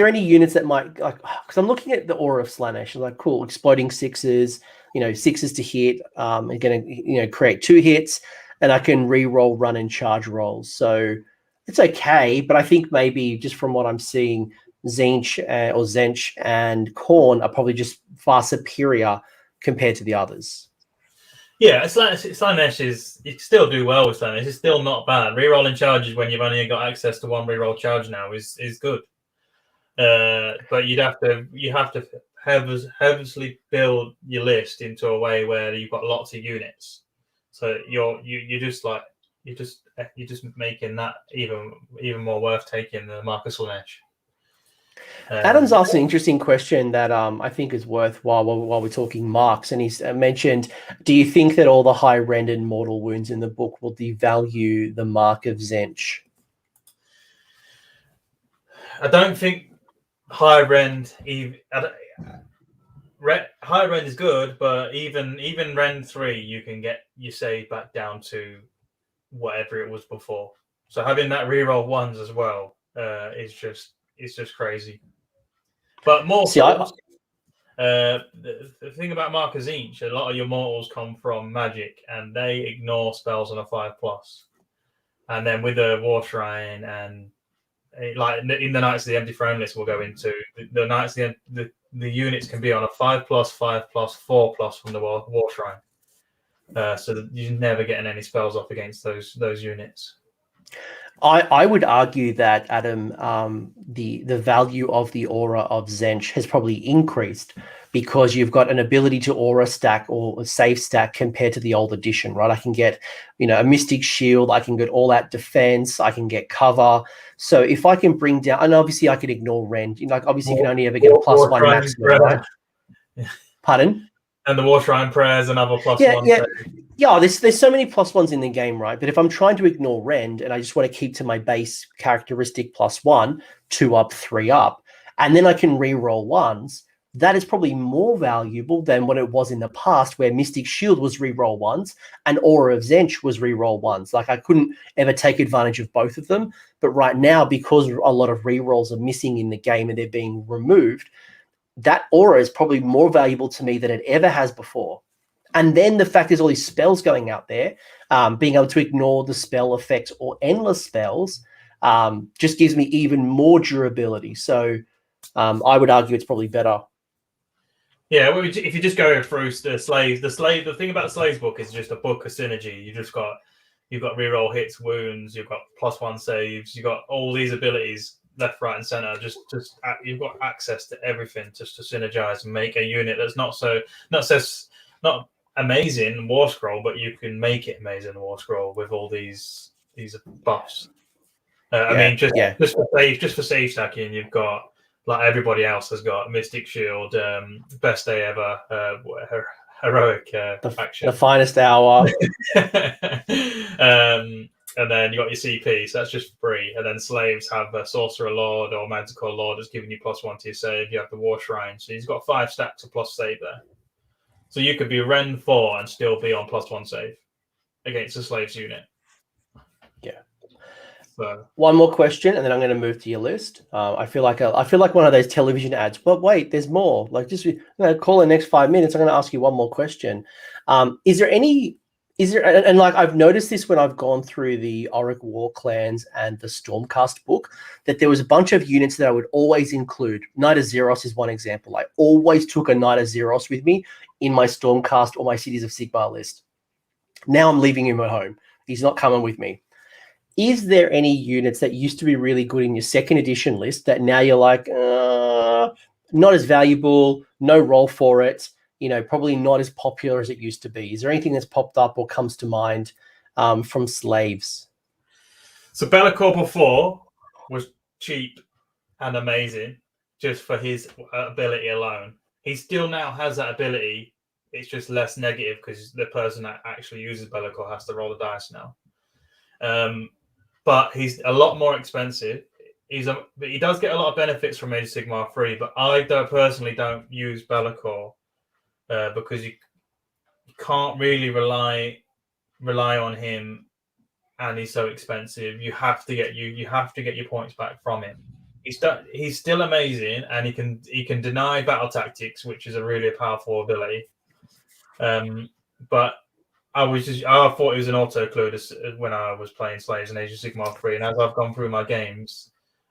any units that might, like, because I'm looking at the aura of Slaanesh, like, cool, exploding 6s, 6s to hit, are going to create 2 hits, and I can re-roll run and charge rolls. So it's okay, but I think maybe just from what I'm seeing, Tzeentch and Khorne are probably just far superior compared to the others. Yeah, Slaanesh is, you can still do well with Slaanesh. It's still not bad. Rerolling charges when you've only got access to one reroll charge now is good. But you have to heavily build your list into a way where you've got lots of units. So you're just making that even more worth taking the Marcus Slaanesh. Adam's asked an interesting question that I think is worthwhile while we're talking marks, and he's mentioned, do you think that all the high-rendered mortal wounds in the book will devalue the mark of Tzeentch? I don't think high rend is good, but even rend 3, you can get your save back down to whatever it was before. So having that reroll 1s as well is just crazy. But more the thing about Marker Tzeentch, a lot of your mortals come from magic, and they ignore spells on a 5+. And then with the War Shrine and like in the Knights of the Empty Throne list, we'll go into the Knights. The units can be on a 5+, 5+, 4+ from the War Shrine, so that you're never getting any spells off against those units. I would argue that, Adam, the value of the aura of Tzeentch has probably increased because you've got an ability to aura stack or a save stack compared to the old edition, right? I can get, a Mystic Shield, I can get all that defense, I can get cover. So if I can bring down, and obviously I can ignore rend, obviously you can only ever get a +1 maximum, right? Pardon? And the War Shrine prayers, another +1. Yeah. There's so many +1s in the game, right? But if I'm trying to ignore rend and I just want to keep to my base characteristic +1, 2 up, 3 up, and then I can re-roll ones, that is probably more valuable than what it was in the past, where Mystic Shield was re-roll ones and Aura of Zench was re-roll ones. Like I couldn't ever take advantage of both of them. But right now, because a lot of re-rolls are missing in the game and they're being removed, that aura is probably more valuable to me than it ever has before. And then the fact there's all these spells going out there, being able to ignore the spell effects or endless spells just gives me even more durability. So I would argue it's probably better. Yeah, well, if you just go through the thing about the Slaves book is just a book of synergy. You've got reroll hits, wounds, you've got +1 saves, you've got all these abilities left, right, and center. Just you've got access to everything just to synergize and make a unit that's not amazing War Scroll, but you can make it amazing War Scroll with all these buffs. I mean, just for save stacking, you've got, like everybody else has got, Mystic Shield, best day ever, heroic action, the finest hour. And then you got your CP, so that's just free. And then slaves have a Sorcerer Lord or Magical Lord that's giving you +1 to your save. You have the War Shrine, so he's got 5 stacks of plus save there. So you could be Ren 4 and still be on +1 save against a slaves unit. Yeah. So one more question, and then I'm going to move to your list. I feel like one of those television ads. But wait, there's more. Like, just call in the next 5 minutes. I'm going to ask you one more question. Is there and like I've noticed this when I've gone through the Auric War Clans and the Stormcast book, that there was a bunch of units that I would always include. Knight of Zeros is one example. I always took a Knight of Zeros with me in my Stormcast or my Cities of Sigmar list. Now I'm leaving him at home. He's not coming with me. Is there any units that used to be really good in your 2nd edition list that now you're like, not as valuable, no role for it, probably not as popular as it used to be? Is there anything that's popped up or comes to mind from slaves? So Be'lakor before was cheap and amazing just for his ability alone. He still now has that ability. It's just less negative because the person that actually uses Be'lakor has to roll the dice now. But he's a lot more expensive. But he does get a lot of benefits from Age of Sigmar 3, but I personally don't use Be'lakor because you can't really rely on him, and he's so expensive. You have to get your points back from him. He's still amazing, and he can deny battle tactics, which is a really powerful ability. But I thought it was an auto clue when I was playing Slaves in Age of Sigmar 3, and as I've gone through my games,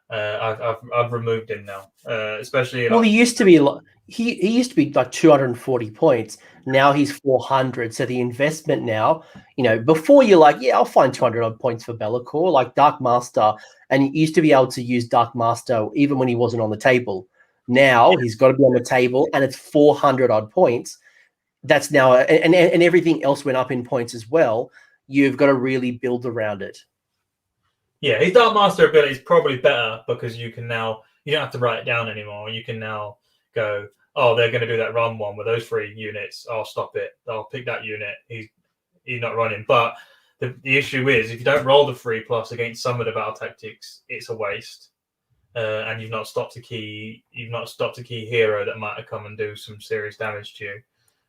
I've removed him now. Especially he used to be he used to be like 240 points. Now he's 400. So the investment now, before you're like, yeah, I'll find 200 odd points for Be'lakor, like Dark Master, and you used to be able to use Dark Master even when he wasn't on the table. Now he's got to be on the table, and it's 400 odd points. That's now, and everything else went up in points as well. You've got to really build around it. Yeah, his Dark Master ability is probably better because you don't have to write it down anymore. You can now go, oh, they're going to do that run one with those 3 units. I'll stop it. I'll pick that unit. He's not running. But the issue is, if you don't roll the 3+ against some of the battle tactics, it's a waste. And you've not stopped a key hero that might have come and do some serious damage to you.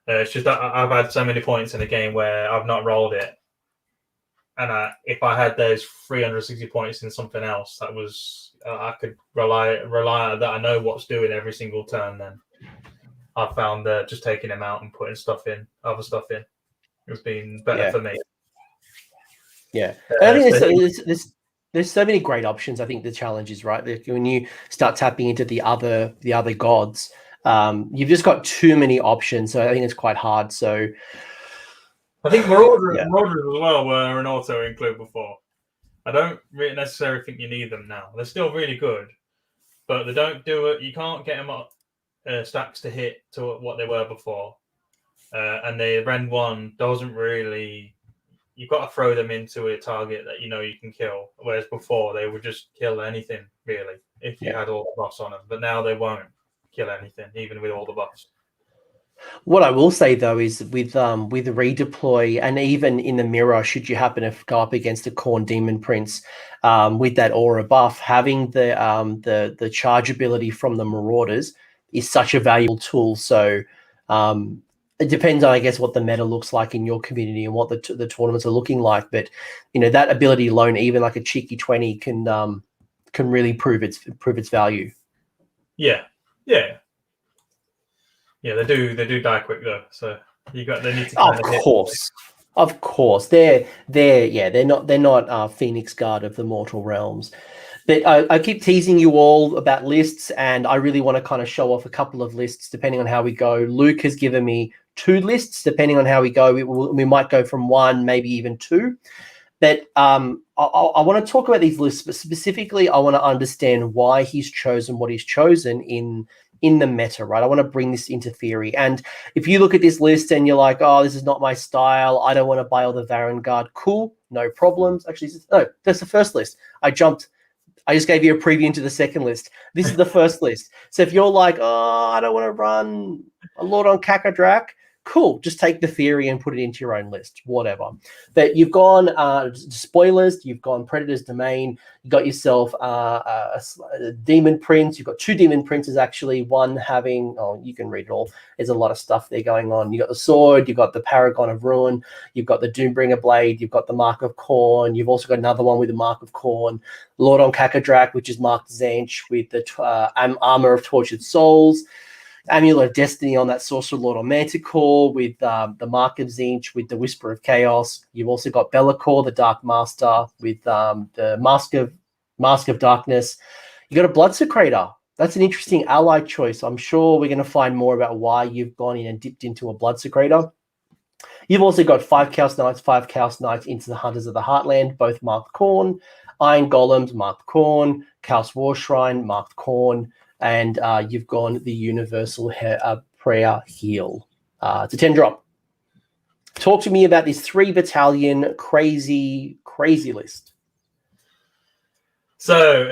It's just that I've had so many points in a game where I've not rolled it, and if I had those 360 points in something else, that was I could rely on that. I know what's doing every single turn. Then I found just taking them out and putting other stuff in, it's been better for me. Yeah, I think there's so many great options. I think the challenge is right when you start tapping into the other gods. You've just got too many options, so I think it's quite hard. So I think Marauders as well were an auto include before. I don't really necessarily think you need them now. They're still really good, but they don't do it. You can't get them up stacks to hit to what they were before. And the Ren 1 doesn't really. You've got to throw them into a target that you can kill. Whereas before they would just kill anything really if you had all the buffs on them. But now they won't kill anything, even with all the buffs. What I will say though is with redeploy and even in the mirror, should you happen to go up against a Khorne Demon Prince with that aura buff, having the charge ability from the Marauders is such a valuable tool. So it depends on, I guess, what the meta looks like in your community and what the tournaments are looking like. But that ability alone, even like a cheeky 20, can really prove its value. Yeah. They do die quick though, so they need to. Of course, they're not Phoenix Guard of the mortal realms. But I keep teasing you all about lists, and I really want to kind of show off a couple of lists depending on how we go. Luke has given me 2 lists. Depending on how we go, we might go from 1, maybe even 2. But I want to talk about these lists, but specifically, I want to understand why he's chosen what he's chosen in the meta, right? I want to bring this into theory. And if you look at this list and you're like, oh, this is not my style, I don't want to buy all the Varanguard, cool, no problems. Actually, no, that's the first list. I just gave you a preview into the second list. This is the first list. So if you're like, oh, I don't want to run a Lord on Kakadrak, cool, just take the theory and put it into your own list, whatever. But you've gone spoilers, you've gone Predator's Domain, you got yourself a Demon Prince, you've got 2 Demon Princes actually, one having, you can read it all, there's a lot of stuff there going on. You got the Sword, you've got the Paragon of Ruin, you've got the Doombringer Blade, you've got the Mark of Khorne, you've also got another one with the Mark of Khorne, Lord on Kakadrak, which is marked Zench with the Armor of Tortured Souls, Amulet of Destiny on that Sorcerer Lord on Manticore with the Mark of Zinch with the Whisper of Chaos. You've also got Be'lakor, the Dark Master, with the Mask of Darkness. You got a Bloodsecrator. That's an interesting ally choice. I'm sure we're going to find more about why you've gone in and dipped into a Bloodsecrator. You've also got 5 Chaos Knights into the Hunters of the Heartland, both marked Khorne. Iron Golems, marked Khorne. Chaos War Shrine, marked Khorne. And you've gone the Universal Prayer Heal. It's a 10-drop. Talk to me about this 3-battalion crazy list. So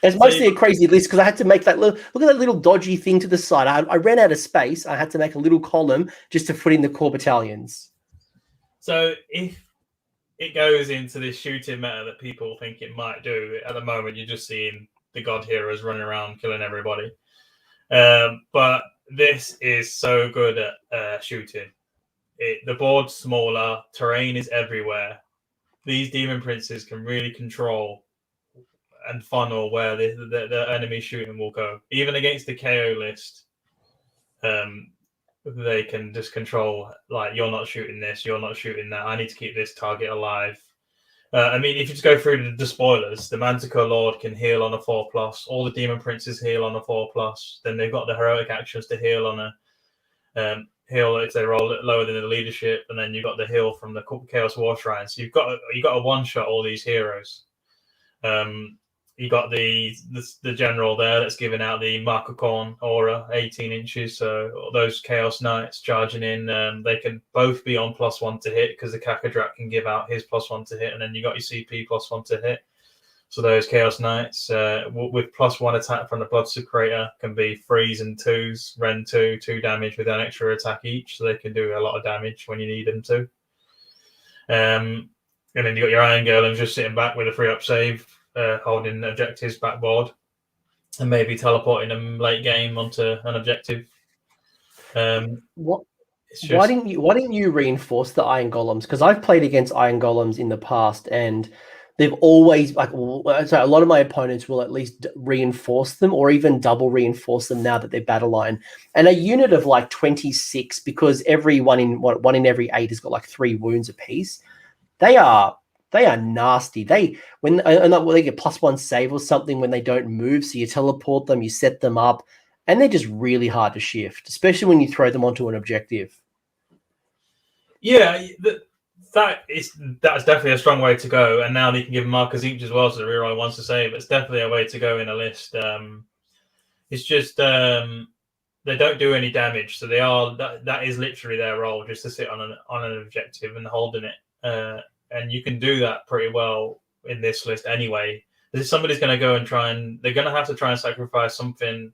it's mostly a crazy list because I had to make that look at that little dodgy thing to the side. I ran out of space. I had to make a little column just to put in the core battalions. So if it goes into this shooting meta that people think it might do, at the moment you're just seeing the god heroes running around killing everybody. But this is so good at shooting. The board's smaller, terrain is everywhere. These demon princes can really control and funnel where the enemy shooting will go. Even against the KO list, they can just control, like, you're not shooting this, you're not shooting that, I need to keep this target alive. If you just go through the spoilers, the Manticore Lord can heal on a 4+. All the Demon Princes heal on a 4+. Then they've got the heroic actions to heal on a heal if they roll lower than the leadership, and then you've got the heal from the Chaos War Shrine. So you've got to one-shot all these heroes. You got the general there that's giving out the Mark of Khorne aura, 18 inches. So those Chaos Knights charging in, they can both be on +1 to hit because the Kakadrak can give out his +1 to hit, and then you got your CP +1 to hit. So those Chaos Knights with +1 attack from the Bloodsecrator can be 3s and 2s, Ren 2 damage with an extra attack each, so they can do a lot of damage when you need them to. And then you got your Iron Golems just sitting back with a 3-up save, holding objectives backboard, and maybe teleporting them late game onto an objective. Why didn't you reinforce the Iron Golems? Because I've played against Iron Golems in the past, and they've always a lot of my opponents will at least reinforce them or even double reinforce them now that they're battle line. And a unit of like 26, because every one in every 8 has got like 3 wounds apiece. They are nasty. They get +1 save or something when they don't move. So you teleport them, you set them up, and they're just really hard to shift, especially when you throw them onto an objective. Yeah, that's definitely a strong way to go. And now they can give markers each as well, so the reroll wants to save. It's definitely a way to go in a list. It's just they don't do any damage, so that is literally their role, just to sit on an objective and holding it. And you can do that pretty well in this list anyway. If somebody's going to go and they're going to have to try and sacrifice something.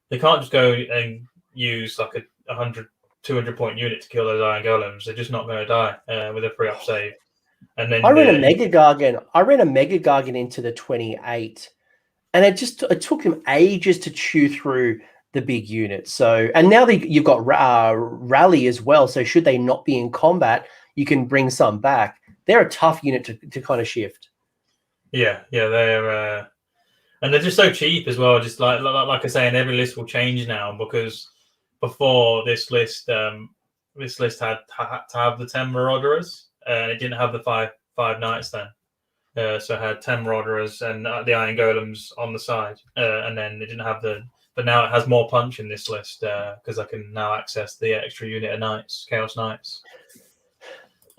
They can't just go and use like a 100, 200 point unit to kill those Iron Golems, they're just not going to die with a 3-up save. And then I ran a Mega Gargan into the 28, and it took him ages to chew through the big units. So, and now you've got Rally as well. So should they not be in combat, you can bring some back. They're a tough unit to kind of shift. Yeah, they're and they're just so cheap as well. Just like I say, and every list will change now, because before this list had to have the 10 Marauders, and it didn't have the five Knights then. So it had 10 Marauders and the Iron Golems on the side, and then it didn't have but now it has more punch in this list because I can now access the extra unit of Knights, Chaos Knights.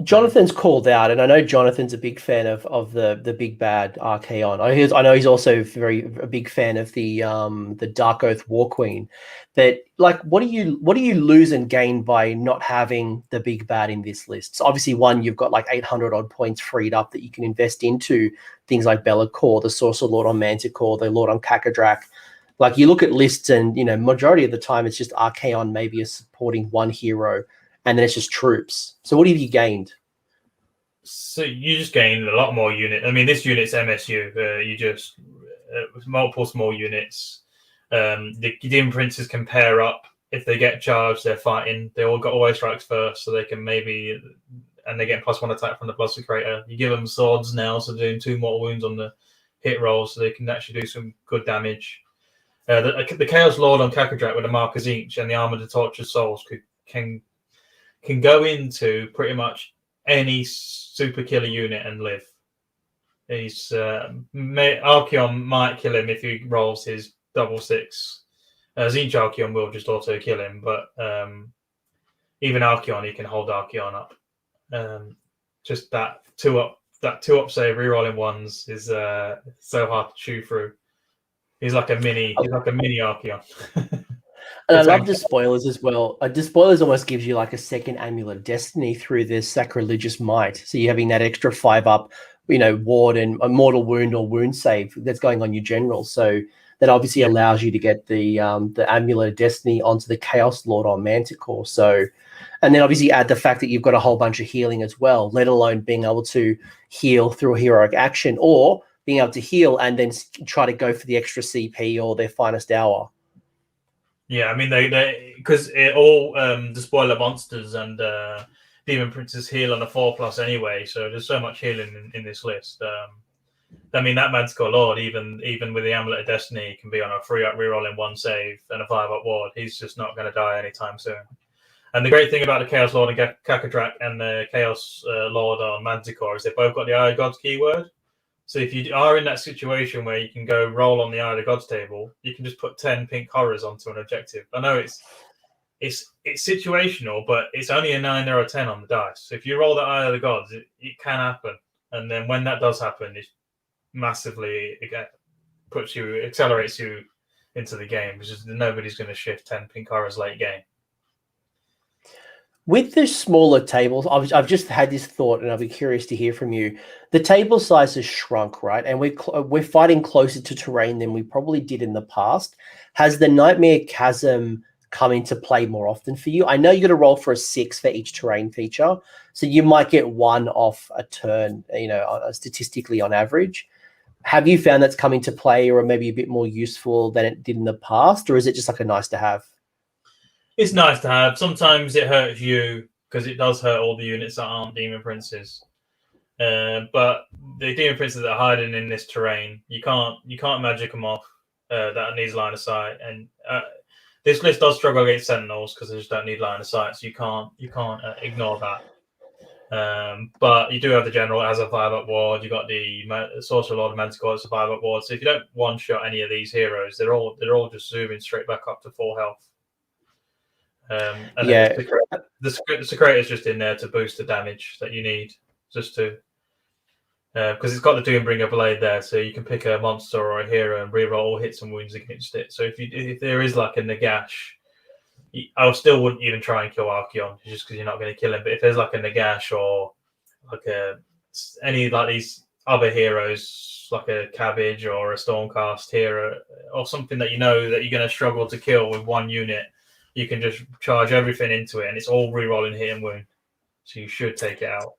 Jonathan's called out, and I know Jonathan's a big fan of the big bad Archaon. I know he's also a big fan of the Dark Oath War Queen. That, like, what do you lose and gain by not having the big bad in this list? So obviously, one, you've got like 800 odd points freed up that you can invest into things like Be'lakor, the Sorcerer Lord on Manticore, the Lord on Kakadrak. Like, you look at lists, and majority of the time it's just Archaon maybe is supporting one hero, and then it's just troops. So what have you gained? So you just gain a lot more unit. I mean, this unit's MSU. You just multiple small units. The Demon Princes can pair up. If they get charged, they're fighting. They all got always strikes first, so they can and they get +1 attack from the Blood Secretor. You give them swords now, so they're doing 2 mortal wounds on the hit roll, so they can actually do some good damage. The Chaos Lord on Kakadrak with a Markers each, and the Armored to Tortured Souls can go into pretty much any super killer unit and live. He's Archaon might kill him if he rolls his 6/6. Tzeentch Archaon will just auto kill him, but even Archaon, he can hold Archaon up. Just that 2-up save rerolling ones is so hard to chew through. He's like a mini Archaon. And I love the spoilers as well. Despoilers almost gives you like a second Amulet of Destiny through this Sacrilegious Might. So you're having that extra 5-up, ward and a mortal wound or wound save that's going on your general. So that obviously allows you to get the Amulet of Destiny onto the Chaos Lord on Manticore. So, and then obviously add the fact that you've got a whole bunch of healing as well, let alone being able to heal through a heroic action, or being able to heal and then try to go for the extra CP or their finest hour. Yeah, I mean, they because it all Despoiler monsters and Demon Princes heal on a 4+ anyway, so there's so much healing in this list. I mean, that Manticore Lord, even with the Amulet of Destiny, can be on a 3-up reroll in 1 save and a 5-up ward. He's just not going to die anytime soon. And the great thing about the Chaos Lord and Kakadrak and the Chaos Lord on Manticore is they both got the Eye of Gods keyword. So if you are in that situation where you can go roll on the Eye of the Gods table, you can just put 10 pink horrors onto an objective. I know it's situational, but it's only a 9 or a 10 on the dice. So if you roll the Eye of the Gods, it can happen. And then when that does happen, it massively accelerates you into the game, because nobody's going to shift 10 pink horrors late game. With the smaller tables, I've just had this thought, and I'll be curious to hear from you. The table size has shrunk, right? And we're fighting closer to terrain than we probably did in the past. Has the Nightmare Chasm come into play more often for you? I know you got to roll for a 6 for each terrain feature, so you might get 1 off a turn, statistically on average. Have you found that's come into play, or maybe a bit more useful than it did in the past, or is it just like a nice to have? It's nice to have. Sometimes it hurts you because it does hurt all the units that aren't Demon Princes. But the Demon Princes that are hiding in this terrain, you can't magic them off. That needs line of sight, and this list does struggle against Sentinels because they just don't need line of sight. So you can't ignore that. But you do have the General as a 5-up ward. You got the Sorcerer Lord of Manticore as a 5-up ward. So if you don't one-shot any of these heroes, they're all just zooming straight back up to full health. And the Secretor is just in there to boost the damage that you need, just to because it's got the Doombringer Blade there, so you can pick a monster or a hero and reroll all hits and wounds against it. So if there is like a Nagash, I still wouldn't even try and kill Archaon just because you're not going to kill him. But if there's like a Nagash or like any like these other heroes, like a Cabbage or a Stormcast hero or something that you know that you're going to struggle to kill with one unit, you can just charge everything into it, and it's all re-rolling hit and wound. So you should take it out.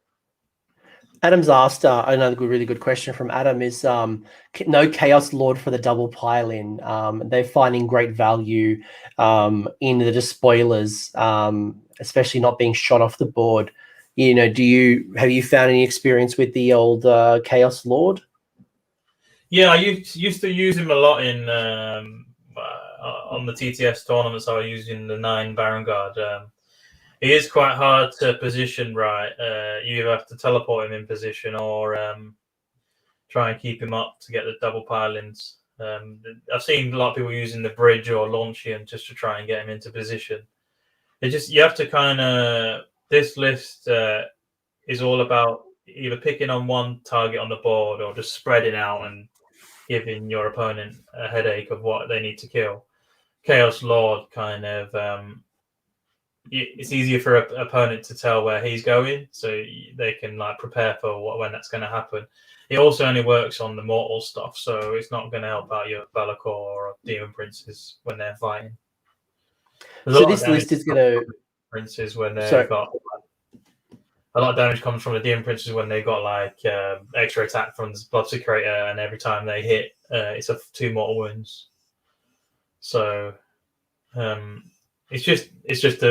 Adam's asked another really good question from Adam is no Chaos Lord for the double pile-in. They're finding great value in the despoilers, especially not being shot off the board. You know, have you found any experience with the old Chaos Lord? Yeah, I used to use him a lot in on the TTS tournaments. I was using the 9 Varanguard. He is quite hard to position right. You either have to teleport him in position or try and keep him up to get the double pile-ins. I've seen a lot of people using the bridge or launchian just to try and get him into position. You have to kind of, this list is all about either picking on one target on the board or just spreading out and giving your opponent a headache of what they need to kill. Chaos Lord kind of, it's easier for an opponent to tell where he's going, so they can like prepare for when that's going to happen. It also only works on the mortal stuff, so it's not going to help out your Be'lakor or Demon Princes when they're fighting. So this list is going to princes when they've got a lot of damage comes from the Demon Princes when they got like extra attack from the Blood Secretor, and every time they hit, it's 2 mortal wounds. So it's just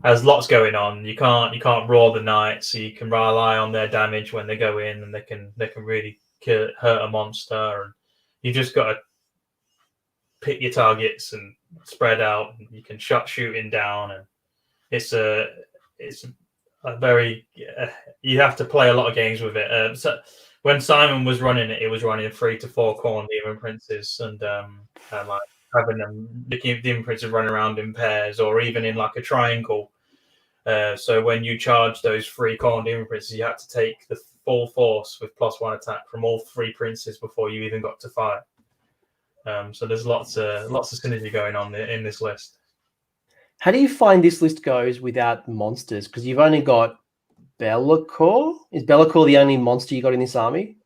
has lots going on. You can't roar the knight, so you can rely on their damage when they go in, and they can really hurt a monster. And you just got to pick your targets and spread out. And you can shut shooting down, and it's a very you have to play a lot of games with it. So when Simon was running it, was running 3 to 4 Khorne Demon Princes, and like having the Demon Princes run around in pairs or even in like a triangle. So when you charge those 3 Khorne Demon Princes, you had to take the full force with +1 attack from all 3 princes before you even got to fight. So there's lots of synergy going on in this list. How do you find this list goes without monsters? Because you've only got Be'lakor. Is Be'lakor the only monster you got in this army?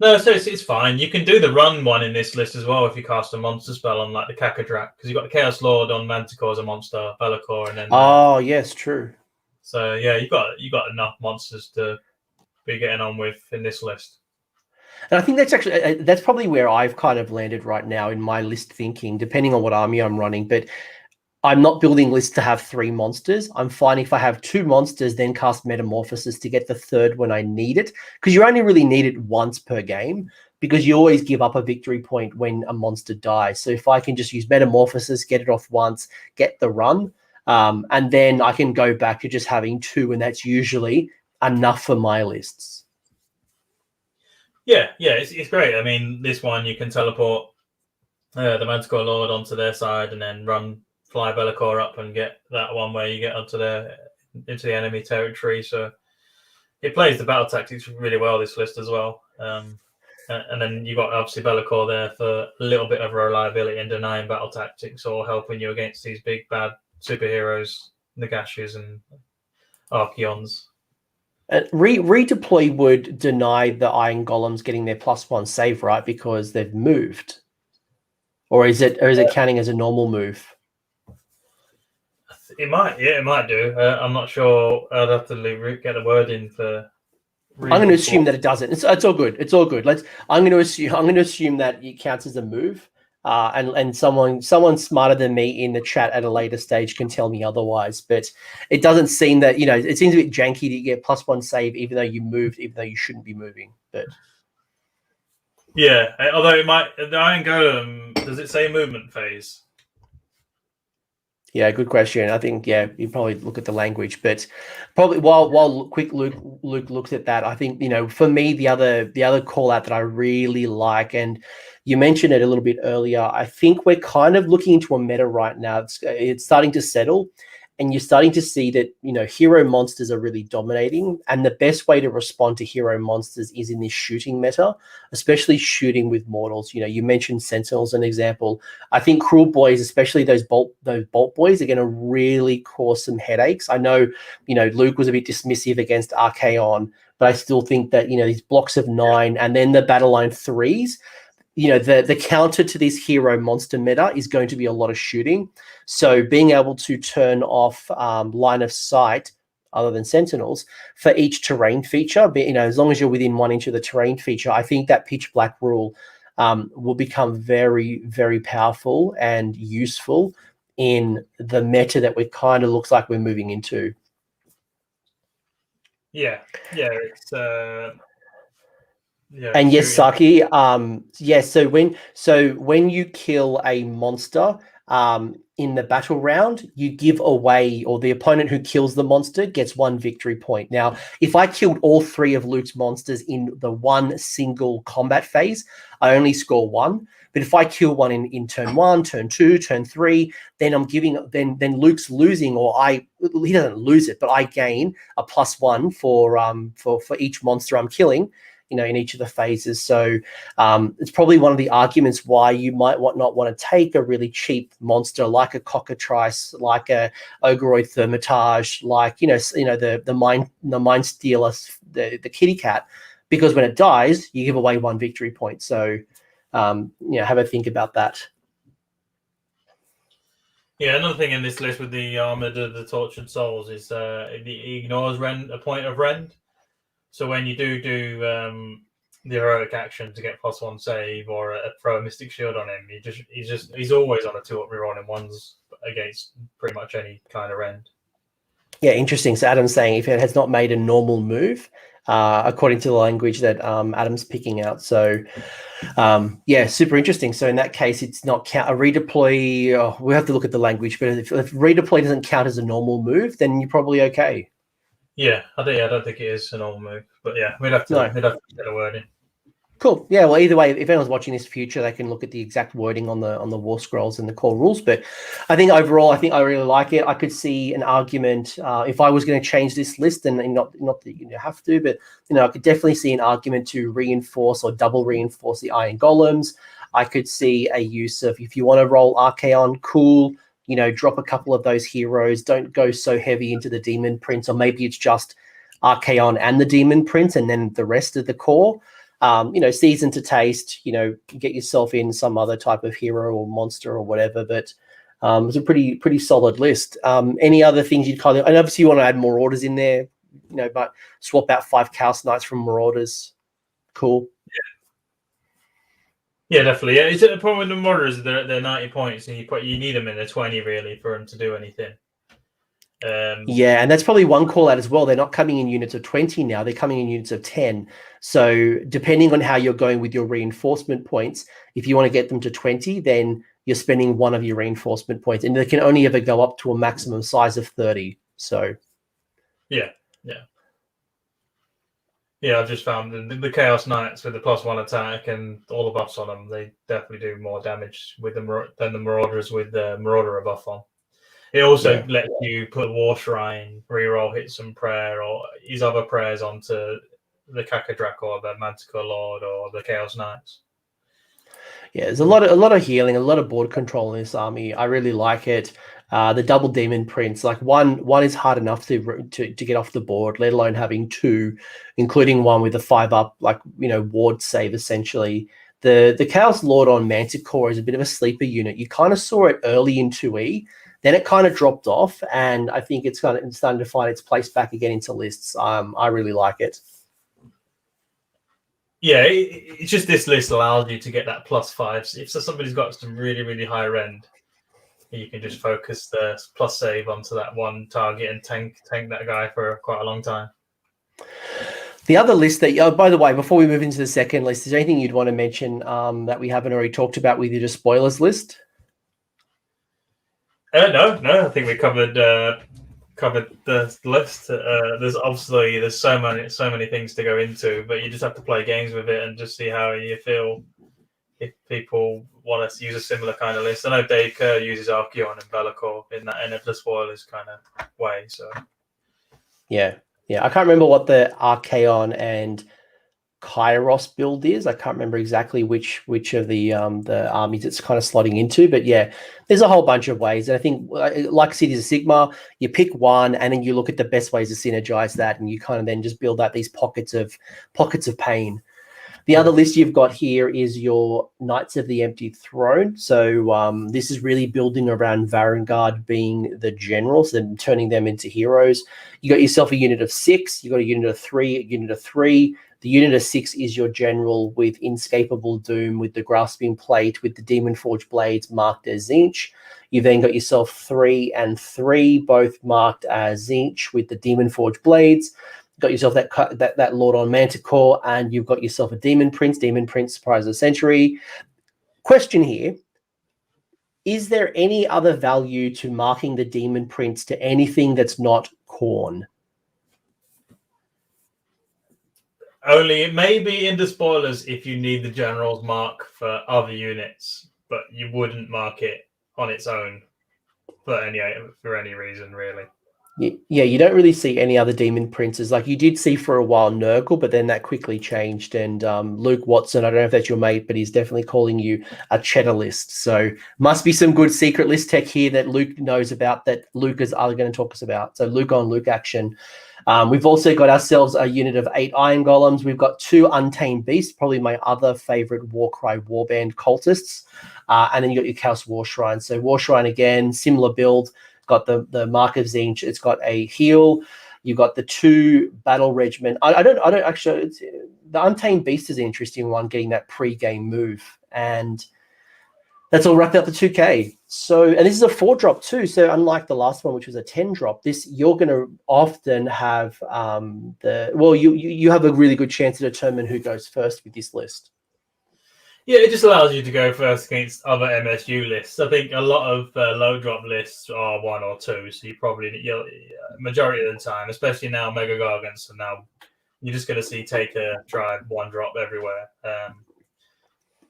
No, so it's fine. You can do the run one in this list as well if you cast a monster spell on like the Kakadrak, because you've got the Chaos Lord on Manticore as a monster, Be'lakor, and then yes, true. So yeah, you got enough monsters to be getting on with in this list. And I think that's probably where I've kind of landed right now in my list thinking, depending on what army I'm running. But I'm not building lists to have 3 monsters. I'm finding if I have 2 monsters, then cast Metamorphosis to get the 3rd when I need it. Because you only really need it once per game, because you always give up a victory point when a monster dies. So if I can just use Metamorphosis, get it off once, get the run, and then I can go back to just having 2, and that's usually enough for my lists. Yeah, it's great. I mean, this one you can teleport the Manticore Lord onto their side and then fly Be'lakor up and get that one where you get into the enemy territory. So it plays the battle tactics really well, this list as well. And then you've got obviously Be'lakor there for a little bit of reliability and denying battle tactics or helping you against these big bad superheroes, Nagashis and Archaons. Redeploy would deny the Iron Golems getting their +1 save, right? Because they've moved. Or is it counting as a normal move? It might do. I'm not sure. I'd have to get the word in for. I'm going to assume that it doesn't. It's all good. It's all good. I'm going to assume that it counts as a move. And someone smarter than me in the chat at a later stage can tell me otherwise. But it doesn't seem that, it seems a bit janky to get +1 save even though you moved, even though you shouldn't be moving. But yeah, although it might, the Iron Golem, does it say movement phase? Yeah, good question. I think, you probably look at the language, but probably while quick Luke looks at that, I think, for me, the other call out that I really like, and you mentioned it a little bit earlier, I think we're kind of looking into a meta right now. It's starting to settle, and you're starting to see that, hero monsters are really dominating, and the best way to respond to hero monsters is in this shooting meta, especially shooting with mortals. You mentioned Sentinels as an example. I think Cruel Boys, especially those bolt boys, are going to really cause some headaches. I know, Luke was a bit dismissive against Archaon, but I still think that, these blocks of 9 and then the battle line 3s, the counter to this hero monster meta is going to be a lot of shooting. So being able to turn off line of sight other than sentinels for each terrain feature, as long as you're within 1 inch of the terrain feature, I think that pitch black rule will become very, very powerful and useful in the meta that we kind of looks like we're moving into. Yeah, it's and yes, Saki. So when you kill a monster in the battle round, you give away, or the opponent who kills the monster gets 1 victory point. Now, if I killed all 3 of Luke's monsters in the one single combat phase, I only score 1. But if I kill one in turn 1, turn 2, turn 3, then I'm giving then Luke's losing, or he doesn't lose it, but I gain a +1 for each monster I'm killing, in each of the phases. So it's probably one of the arguments why you might not want to take a really cheap monster like a Cockatrice, like a Ogreoid Thermitage, like the Mind Stealer, the kitty cat, because when it dies, you give away 1 victory point. So have a think about that. Yeah, another thing in this list with the Armored of the Tortured Souls is he ignores a point of rend. So when you do the heroic action to get +1 save or throw a Mystic Shield on him, he's always on a 2-up reroll in 1s against pretty much any kind of rend. Yeah, interesting. So Adam's saying if it has not made a normal move, according to the language that Adam's picking out. So super interesting. So in that case, it's not count a redeploy. We have to look at the language, but if redeploy doesn't count as a normal move, then you're probably okay. Yeah, I don't think it is a normal move, but yeah, we'd have to get a word in. Cool. Yeah. Well, either way, if anyone's watching this future, they can look at the exact wording on the war scrolls and the core rules. But I think overall, I really like it. I could see an argument if I was going to change this list, and not that you have to, but I could definitely see an argument to reinforce or double reinforce the Iron Golems. I could see a use of, if you want to roll Archaon, cool. Drop a couple of those heroes. Don't go so heavy into the Demon Prince, or maybe it's just Archaon and the Demon Prince, and then the rest of the core. Season to taste. Get yourself in some other type of hero or monster or whatever. But it's a pretty solid list. Any other things you'd and obviously you want to add Marauders in there. But swap out 5 Chaos Knights from Marauders. Cool. Yeah, definitely. Yeah, it's the problem with the Marauders. They're 90 points, and you need them in the 20 really for them to do anything. And that's probably one call out as well. They're not coming in units of 20 now. They're coming in units of 10. So depending on how you're going with your reinforcement points, if you want to get them to 20, then you're spending 1 of your reinforcement points, and they can only ever go up to a maximum size of 30. So yeah, I've just found the Chaos Knights with the +1 attack and all the buffs on them, they definitely do more damage with them than the Marauders with the Marauder buff on. It also lets you put War Shrine, reroll Hits and Prayer, or use other prayers onto the Kakadrak or the Manticore Lord or the Chaos Knights. Yeah, there's a lot of healing, a lot of board control in this army. I really like it. The double Demon Prince, like one is hard enough to get off the board, let alone having 2, including one with a 5-up, ward save essentially. The Chaos Lord on Manticore is a bit of a sleeper unit. You kind of saw it early in 2E. Then it kind of dropped off, and I think it's starting to find its place back again into lists. I really like it. Yeah, it's just this list allows you to get that +5. If somebody's got some really, really high rend, you can just focus the plus save onto that one target and tank that guy for quite a long time. The other list that, by the way, before we move into the second list, is there anything you'd want to mention that we haven't already talked about with your spoilers list? No. I think we covered the list. There's so many things to go into, but you just have to play games with it and just see how you feel. If people want us to use a similar kind of list, I know Dave Kerr uses Archaon and Be'lakor in that end of the spoilers kind of way. So yeah, I can't remember what the Archaon and Kairos build is. I can't remember exactly which of the armies it's kind of slotting into, but yeah, there's a whole bunch of ways. And I think, like Cities of Sigmar, you pick one and then you look at the best ways to synergize that, and you kind of then just build out these pockets of pain. The other list you've got here is your Knights of the Empty Throne. So this is really building around Varanguard being the generals and turning them into heroes. You got yourself a unit of 6. You got a unit of 3. A unit of 3. The unit of 6 is your general with Inescapable Doom, with the Grasping Plate, with the Demon Forge Blades marked as Zinch. You then got yourself 3 and 3, both marked as Zinch with the Demon Forge Blades. Got yourself that Lord on Manticore, and you've got yourself a Demon Prince, Surprise of the Century. Question here: is there any other value to marking the Demon Prince to anything that's not Khorne? Only it may be in the spoilers if you need the general's mark for other units, but you wouldn't mark it on its own for any reason, really. Yeah, you don't really see any other Demon Princes. Like you did see for a while Nurgle, but then that quickly changed. And Luke Watson, I don't know if that's your mate, but he's definitely calling you a cheddar list. So must be some good secret list tech here that Luke knows about, that Luke is going to talk us about. So Luke on Luke action. We've also got ourselves a unit of 8 Iron Golems. We've got 2 Untamed Beasts, probably my other favorite Warcry Warband cultists. And then you got your Chaos War Shrine. So War Shrine again, similar build. Got the Mark of Zinch. It's got a heal. You've got the 2 battle regiment. I don't actually. The Untamed Beast is an interesting one, getting that pre-game move, and that's all wrapped up the 2K. So, and this is a 4-drop too. So unlike the last one, which was a 10-drop, this you're going to often have you have a really good chance to determine who goes first with this list. Yeah, it just allows you to go first against other MSU lists. I think a lot of low drop lists are 1 or 2, so majority of the time, especially now Mega Gargants, and now you're just going to see Taker drive 1 drop everywhere.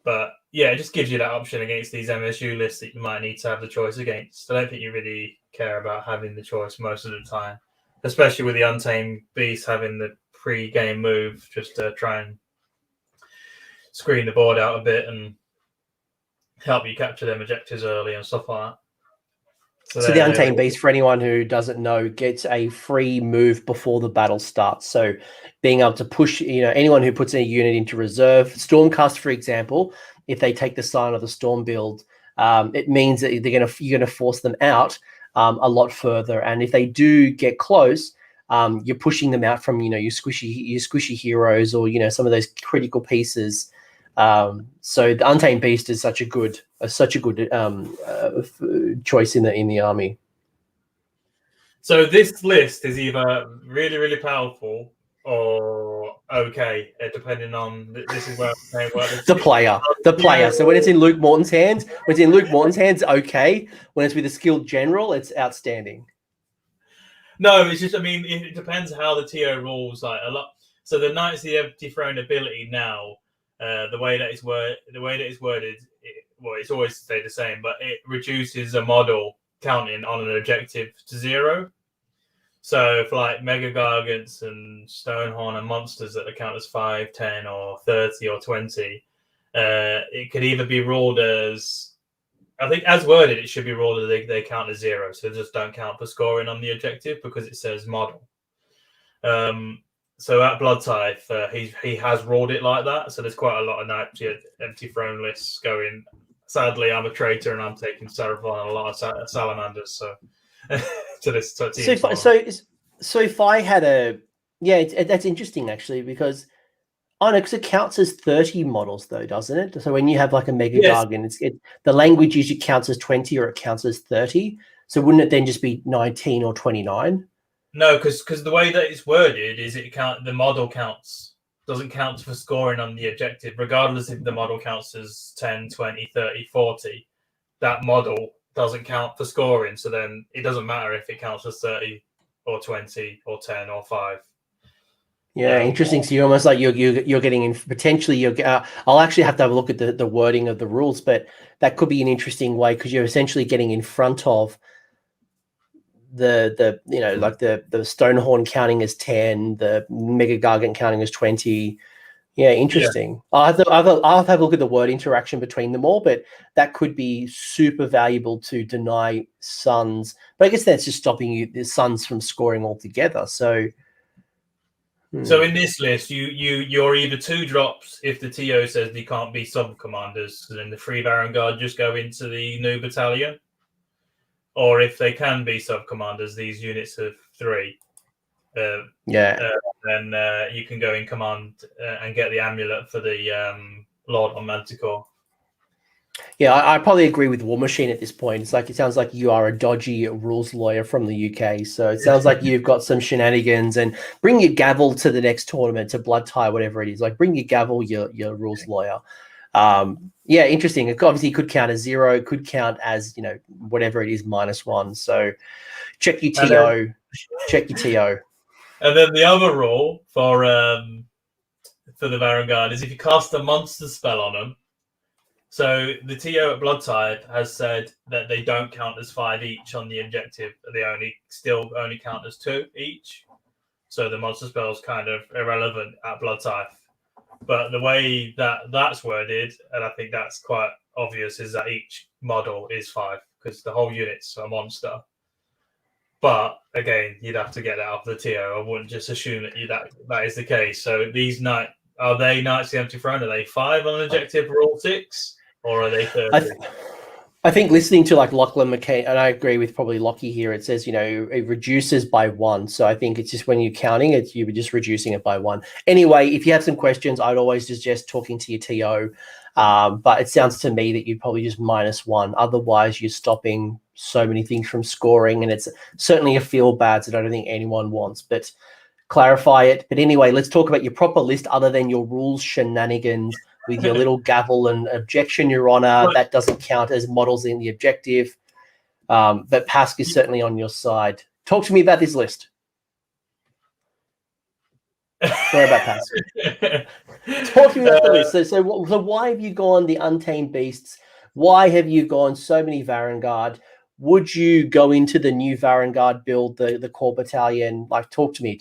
But yeah, it just gives you that option against these MSU lists that you might need to have the choice against. I don't think you really care about having the choice most of the time, especially with the Untamed Beast having the pre-game move just to try and screen the board out a bit and help you capture them objectives early and stuff like that. So the Untamed Beast, for anyone who doesn't know, gets a free move before the battle starts. So being able to push, anyone who puts a unit into reserve, Stormcast, for example, if they take the Sign of the Storm build, it means that you're going to force them out a lot further. And if they do get close, you're pushing them out from your squishy heroes or some of those critical pieces. So the Untamed Beast is such a good choice in the army. So this list is either really, really powerful or okay, depending on this is where I'm saying the player. So when it's in Luke Morton's hands, okay. When it's with a skilled general, it's outstanding. No, it's just it depends how the TO rules like a lot. So the Knights of the Empty Throne ability now. The way that it's worded, it's always stayed the same, but it reduces a model counting on an objective to 0. So for like Mega Gargants and Stonehorn and monsters that count as 5, 10, or 30 or 20, it could either be ruled as, I think as worded, it should be ruled as they count as 0, so they just don't count for scoring on the objective because it says model. So at Blood Tithe, he has ruled it like that. So there's quite a lot of Empty Throne lists going. Sadly, I'm a traitor and I'm taking Seraphon and a lot of Salamanders. So to this team. So if I had that's interesting actually, because it counts as 30 models though, doesn't it? So when you have like a Mega Gargant, the language usually counts as 20 or it counts as 30. So wouldn't it then just be 19 or 29? No, because the way that it's worded is the model doesn't count for scoring on the objective, regardless if the model counts as 10, 20, 30, 40. That model doesn't count for scoring, so then it doesn't matter if it counts as 30 or 20 or 10 or 5. Yeah, interesting. So you're almost like you're getting in potentially. I'll actually have to have a look at the wording of the rules, but that could be an interesting way because you're essentially getting in front of the Stonehorn counting as 10, the Mega Gargant counting as 20. Yeah, interesting. Yeah. I'll have a look at the word interaction between them all, but that could be super valuable to deny Suns. But I guess that's just stopping the Suns from scoring altogether. So So in this list, you're either 2 drops if the TO says they can't be sub commanders, so then the 3 Varanguard just go into the new battalion, or if they can be sub commanders, these units of 3. Then you can go in command and get the amulet for the Lord on Manticore. Yeah, I probably agree with War Machine at this point. It sounds like you are a dodgy rules lawyer from the UK. So it sounds like you've got some shenanigans, and bring your gavel to the next tournament, to Blood Tie, whatever it is. Like, bring your gavel, your rules lawyer. Yeah, interesting. It obviously could count as 0, could count as, whatever it is, -1. So check your TO, check your TO. And then the other rule for the Varanguard is if you cast a monster spell on them. So the TO at Blood Type has said that they don't count as 5 each on the objective. They only count as 2 each. So the monster spell is kind of irrelevant at Blood Type. But the way that's worded, and I think that's quite obvious, is that each model is 5 because the whole unit's a monster. But again, you'd have to get that off the TO. I wouldn't just assume that is the case. So these Knights of the Empty Throne, are they 5 on objective for all 6? Or are they 30? I think listening to like Lachlan McKay, and I agree with probably Lockie here, it says, it reduces by 1. So I think it's just when you're counting it, you're just reducing it by 1. Anyway, if you have some questions, I'd always suggest talking to your TO. But it sounds to me that you'd probably just -1. Otherwise, you're stopping so many things from scoring, and it's certainly a feel bad that I don't think anyone wants. But clarify it. But anyway, let's talk about your proper list other than your rules shenanigans with your little gavel and objection, Your Honor. That doesn't count as models in the objective. But Pask is certainly on your side. Talk to me about this list. Sorry about Pask. Talk to me about the list. So why have you gone the Untamed Beasts? Why have you gone so many Varanguard? Would you go into the new Varanguard build, the core battalion? Like, talk to me.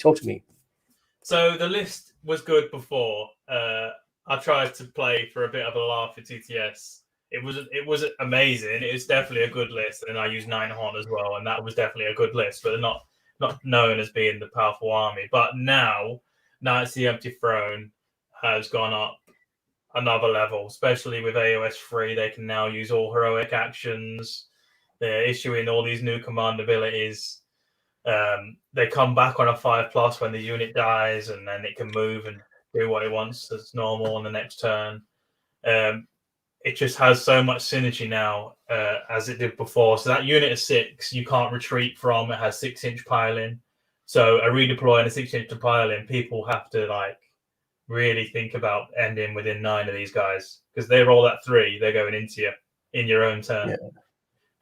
So the list was good before. I tried to play for a bit of a laugh at TTS. It wasn't amazing. It was definitely a good list, and I used 9 Horn as well, and that was definitely a good list, but not known as being the powerful army. But now Knights of the Empty Throne has gone up another level, especially with AOS 3. They can now use all heroic actions. They're issuing all these new command abilities. They come back on a 5+ when the unit dies, and then it can move and do what it wants as normal on the next turn. It just has so much synergy now as it did before. So that unit of 6 you can't retreat from. It has 6-inch piling. So a redeploy and a 6-inch to piling, people have to really think about ending within 9 of these guys because they roll at 3. They're going into you in your own turn.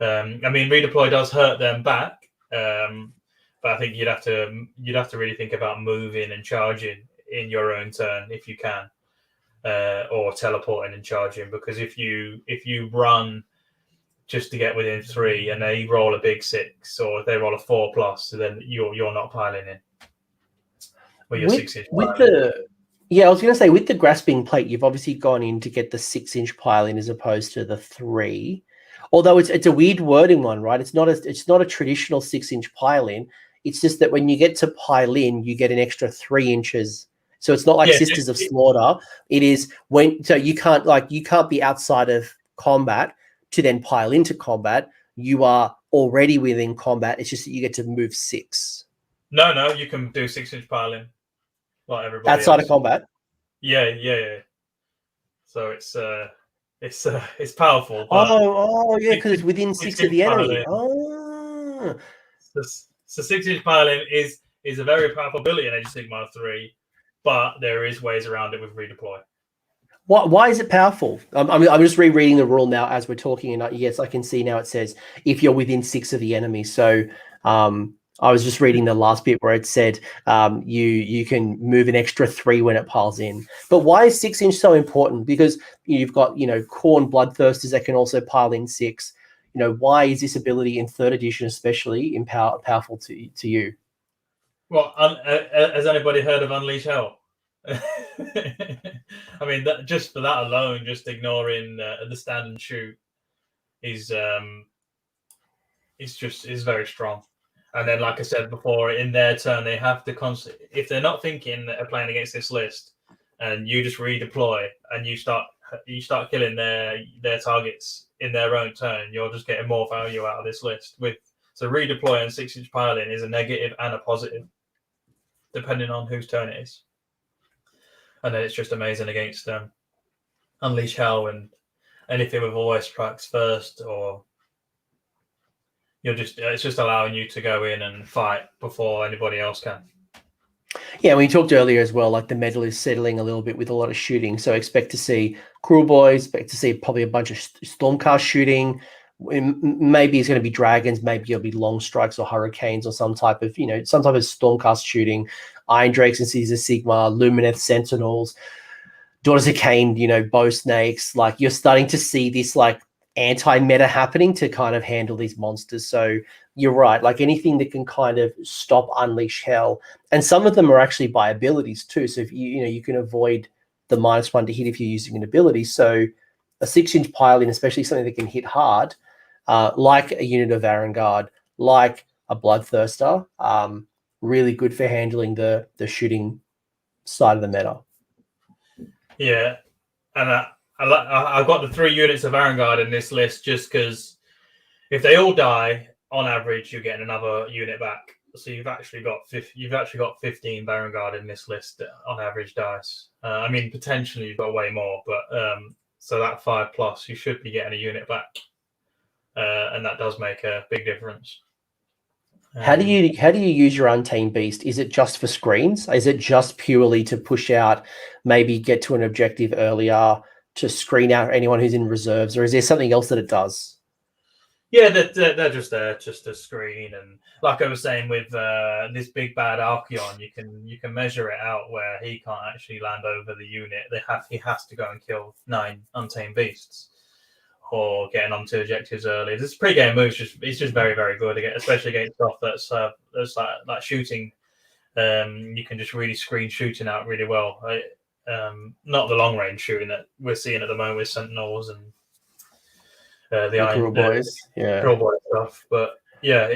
Yeah. Redeploy does hurt them back, but I think you'd have to really think about moving and charging in your own turn if you can, or teleporting and charging, because if you run just to get within 3 and they roll a big 6, or if they roll a 4+, then you're not piling in. Well, you're 6-inch piling. Yeah, I was going to say, with the grasping plate, you've obviously gone in to get the 6-inch pile in as opposed to the 3. Although it's a weird wording one, right? It's not a traditional 6-inch pile in. It's just that when you get to pile in, you get an extra 3 inches. So it's not like Sisters of Slaughter. It is so you can't be outside of combat to then pile into combat. You are already within combat. It's just that you get to move 6. No, you can do 6-inch piling. Like everybody outside else. of combat. Yeah. So it's powerful. Yeah, because it's within 6 of the enemy. So 6-inch piling is a very powerful ability in Age of Sigmar 3, but there is ways around it with redeploy. Why is it powerful? I'm just rereading the rule now as we're talking, and yes, I can see now it says if you're within 6 of the enemy. So I was just reading the last bit where it said you can move an extra 3 when it piles in. But why is 6-inch so important? Because you've got Khorne Bloodthirsters that can also pile in 6. Why is this ability in 3rd edition especially powerful to you? Well, has anybody heard of Unleash Hell? Just for that alone, just ignoring the stand and shoot is very strong. And then, like I said before, in their turn, they have to if they're not thinking that they're playing against this list, and you just redeploy and you start killing their targets in their own turn, you're just getting more value out of this list. So redeploy and 6-inch piling is a negative and a positive, depending on whose turn it is. And then it's just amazing against Unleash Hell and anything with voice tracks first, or it's just allowing you to go in and fight before anybody else can. Yeah, we talked earlier as well, like the metal is settling a little bit with a lot of shooting. So expect to see Cruel Boys, expect to see probably a bunch of Stormcast shooting. Maybe it's going to be dragons, maybe it'll be long strikes or hurricanes or some type of Stormcast shooting. Iron Drakes and Seas of Sigmar, Lumineth Sentinels, Daughters of Cain, bow snakes. Like you're starting to see this like anti-meta happening to kind of handle these monsters. So you're right, like anything that can kind of stop Unleash Hell, and some of them are actually by abilities too. So if you can avoid the -1 to hit if you're using an ability. So a 6-inch piling, especially something that can hit hard, like a unit of Varanguard, like a Bloodthirster, really good for handling the shooting side of the meta. Yeah, and I've got the 3 units of Varanguard in this list just because if they all die, on average, you're getting another unit back. So you've actually got 15 Varanguard in this list on average dice. I mean, potentially you've got way more, but so that 5+, you should be getting a unit back, and that does make a big difference. How do you use your Untamed Beast? Is it just for screens? Is it just purely to push out, maybe get to an objective earlier, to screen out anyone who's in reserves, or is there something else that it does? Yeah, they're just there just to screen, and like I was saying with this big bad Archaon, you can measure it out where he can't actually land over the unit. He has to go and kill 9 Untamed Beasts, or getting onto objectives early. This pre-game move it's just very, very good, especially against stuff that's like shooting. You can just really screen shooting out really well. Not the long range shooting that we're seeing at the moment with Sentinels and the Cruel Boys, Cruel Boy stuff. But yeah,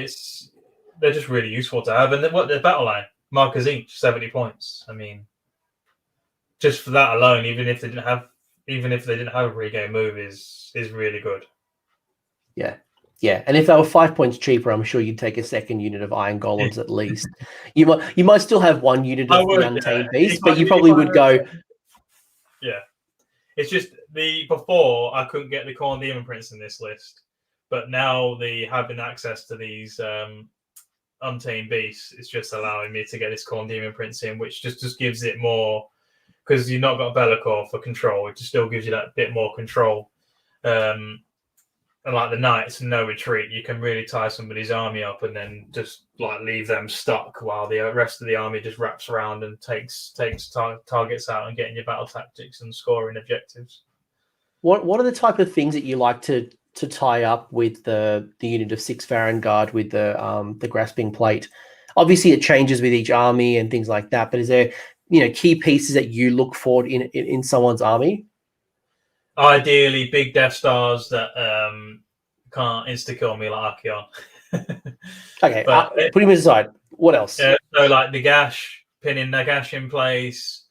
they're just really useful to have. And the battle line markers each 70 points. I mean, just for that alone, even if they didn't have a pre-game move, is really good. Yeah, and if they were 5 points cheaper, I'm sure you'd take a second unit of Iron Golems at least. You might still have one unit of the Untamed Beast, but you probably would go. Yeah, it's just before I couldn't get the Khorne Demon Prince in this list, but now having access to these Untamed Beasts is just allowing me to get this Khorne Demon Prince in, which just gives it more, because you've not got Be'lakor for control. It just still gives you that bit more control. And like the Knights, no retreat, you can really tie somebody's army up and then just like leave them stuck while the rest of the army just wraps around and takes targets out and getting your battle tactics and scoring objectives. What are the type of things that you like to tie up with the unit of 6 Varanguard with the grasping plate? Obviously, it changes with each army and things like that. But is there key pieces that you look for in someone's army? Ideally, big Death Stars that can't insta-kill me like Archaon. Okay, put him aside. What else? So like the Gash, pinning the Gash in place,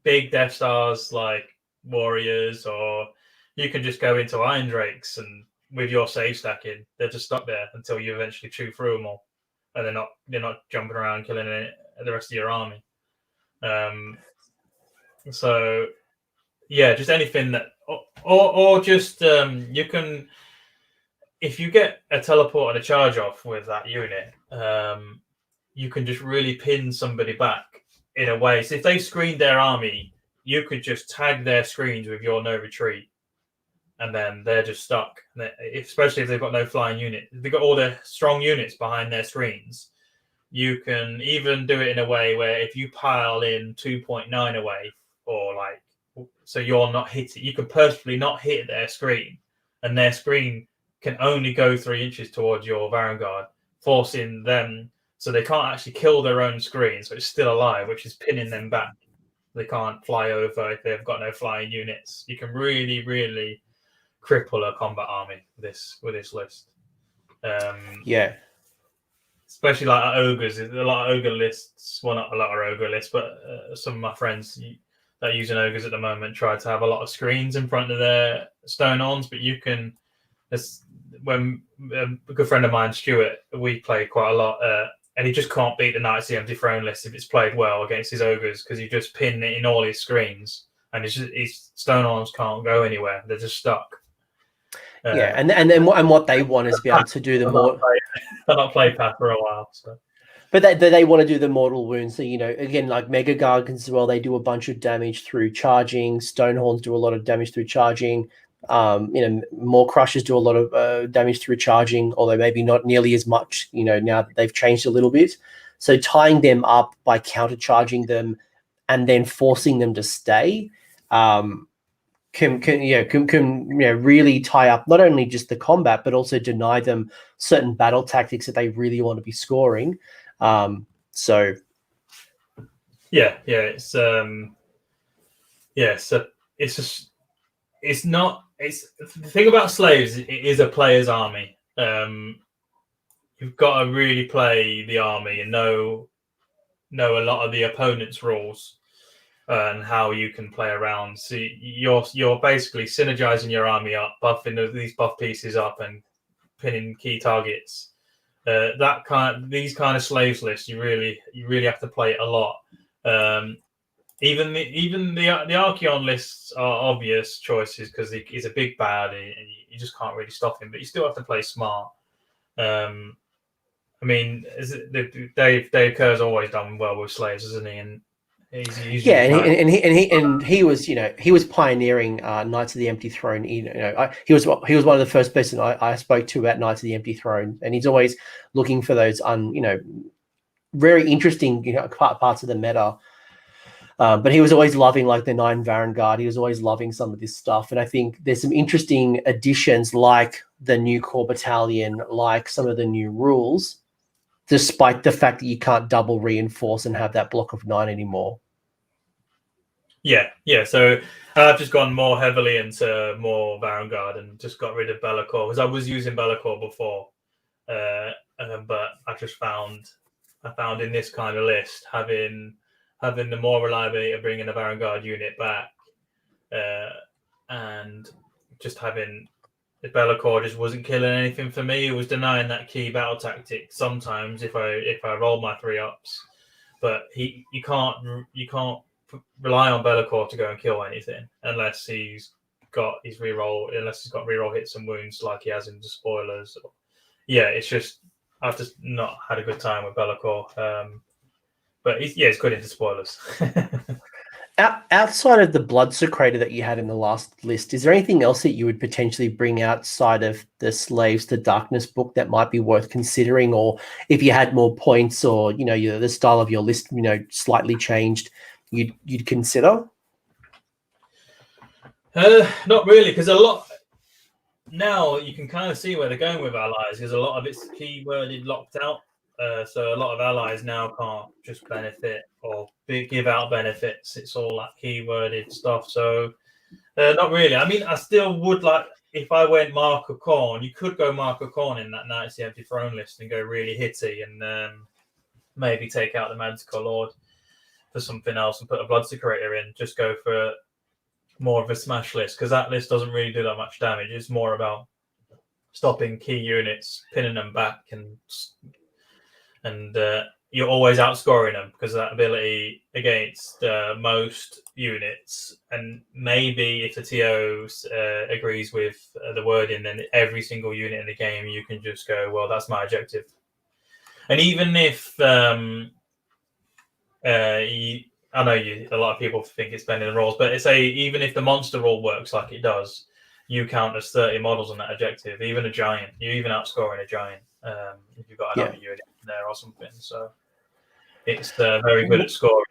big Death Stars like Warriors, or you can just go into Iron Drakes and with your save stacking, they're just stuck there until you eventually chew through them all, and they're not jumping around killing the rest of your army. So yeah, just anything that, or just you can, if you get a teleport and a charge off with that unit, you can just really pin somebody back in a way. So if they screened their army, you could just tag their screens with your no retreat, and then they're just stuck. Especially if they've got no flying unit, if they've got all their strong units behind their screens. You can even do it in a way where if you pile in 2.9 away, or like, so you're not hitting, you can purposefully not hit their screen, and their screen can only go 3 inches towards your Varanguard, forcing them so they can't actually kill their own screen, so it's still alive, which is pinning them back. They can't fly over if they've got no flying units. You can really, really cripple a combat army with this list. Yeah. especially like ogres. A lot of ogre lists. Well, not a lot of ogre lists, but some of my friends that are using ogres at the moment try to have a lot of screens in front of their stone arms. But you can. When a good friend of mine, Stuart, we play quite a lot, and he just can't beat the Knights of the Empty Throne list if it's played well against his ogres, because you just pin it in all his screens, and his stone arms can't go anywhere; they're just stuck. And what they want is to be able to do the more. They're not played path for a while, so. But they want to do the mortal wounds. So, again, like Mega Gargants as well, they do a bunch of damage through charging. Stonehorns do a lot of damage through charging. More Crushers do a lot of damage through charging, although maybe not nearly as much, now that they've changed a little bit. So tying them up by countercharging them and then forcing them to stay can really tie up not only just the combat, but also deny them certain battle tactics that they really want to be scoring. So it's the thing about slaves. It is a player's army. You've got to really play the army and know a lot of the opponent's rules and how you can play around. So you're basically synergizing your army up, buffing these buff pieces up, and pinning key targets. These kind of slaves lists, you really have to play it a lot. Even the Archaon lists are obvious choices because he's a big bad and you just can't really stop him, but you still have to play smart. I mean, Dave Kerr's always done well with slaves, isn't he? And he was pioneering Knights of the Empty Throne. He was one of the first person I spoke to about Knights of the Empty Throne, and he's always looking for those very interesting parts of the meta. But he was always loving like the 9 Varanguard. He was always loving some of this stuff. And I think there's some interesting additions like the new core battalion, like some of the new rules, despite the fact that you can't double reinforce and have that block of 9 anymore. Yeah. So I've just gone more heavily into more Varanguard and just got rid of Be'lakor, because I was using Be'lakor before. But I just found in this kind of list having the more reliability of bringing a Varanguard unit back, and just having the Be'lakor just wasn't killing anything for me. It was denying that key battle tactic sometimes if I rolled my 3-ups, but you can't rely on Be'lakor to go and kill anything unless he's got reroll hits and wounds like he has in the spoilers. It's just I've just not had a good time with Be'lakor. But it's good into spoilers. Outside of the Blood Secretor that you had in the last list, is there anything else that you would potentially bring outside of the Slaves to Darkness book that might be worth considering? Or if you had more points or, the style of your list, slightly changed, you'd consider? Not really, because a lot... Now you can kind of see where they're going with allies, because a lot of it's keyworded locked out. So a lot of allies now can't just benefit or give out benefits. It's all that keyworded stuff. So not really. I mean, I still would like, if I went Mark of Khorne, you could go Mark of Khorne in that Knights of the Empty Throne list and go really hitty and maybe take out the Manticore Lord for something else and put a Blood Secretor in. Just go for more of a smash list, because that list doesn't really do that much damage. It's more about stopping key units, pinning them back, and you're always outscoring them because of that ability against most units. And maybe if the TO agrees with the wording, then every single unit in the game, you can just go, well, that's my objective. And even if I know a lot of people think it's bending the rules, but even if the monster rule works like it does, you count as 30 models on that objective. Even a giant, you're even outscoring a giant if you've got another unit there or something. So it's very good at scoring.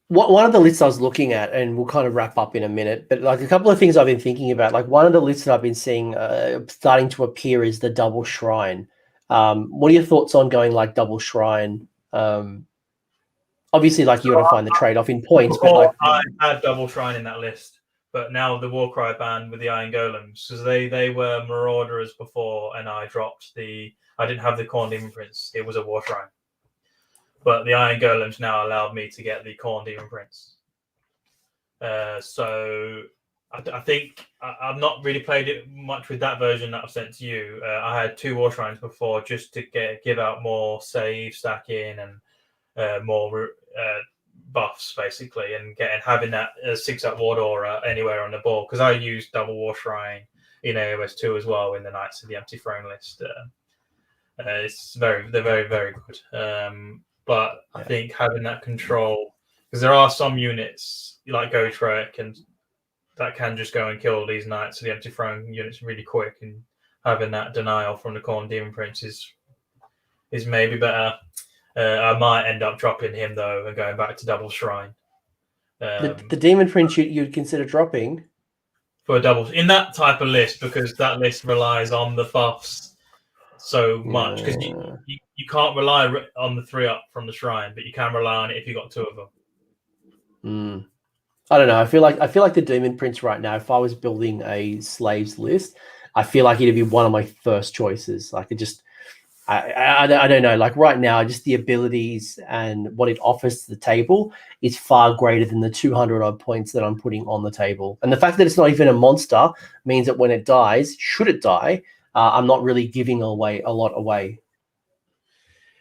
One of the lists I was looking at, and we'll kind of wrap up in a minute, but like a couple of things I've been thinking about, like one of the lists that I've been seeing starting to appear is the double shrine. What are your thoughts on going like double shrine? Obviously, like you got to find the trade-off in points. But like, I had double shrine in that list but now the Warcry band with the Iron Golems, because they were Marauders before, and I didn't have the Khorne Demon Prince. It was a War Shrine. But the Iron Golems now allowed me to get the Khorne Demon Prince. So I think I've not really played it much with that version that I've sent to you. I had 2 War Shrines before just to give out more save stacking and more buffs, basically, and having that 6-up Ward Aura anywhere on the board, because I used double War Shrine in AOS 2 as well in the Knights of the Empty Throne list. They're very, very good. But I think having that control, because there are some units like Gotrek and that can just go and kill these Knights of the Empty Throne units really quick, and having that denial from the Khorne Demon Prince is maybe better. I might end up dropping him though and going back to double Shrine. The Demon Prince you'd consider dropping for a double in that type of list, because that list relies on the buffs so much, because you can't rely on the 3-up from the Shrine, but you can rely on it if you got 2 of them. I don't know. I feel like the Demon Prince right now, if I was building a slaves list, I feel like it'd be one of my first choices. Like I don't know. Like right now, just the abilities and what it offers to the table is far greater than the 200 odd points that I'm putting on the table. And the fact that it's not even a monster means that when it dies, should it die, I'm not really giving away a lot away.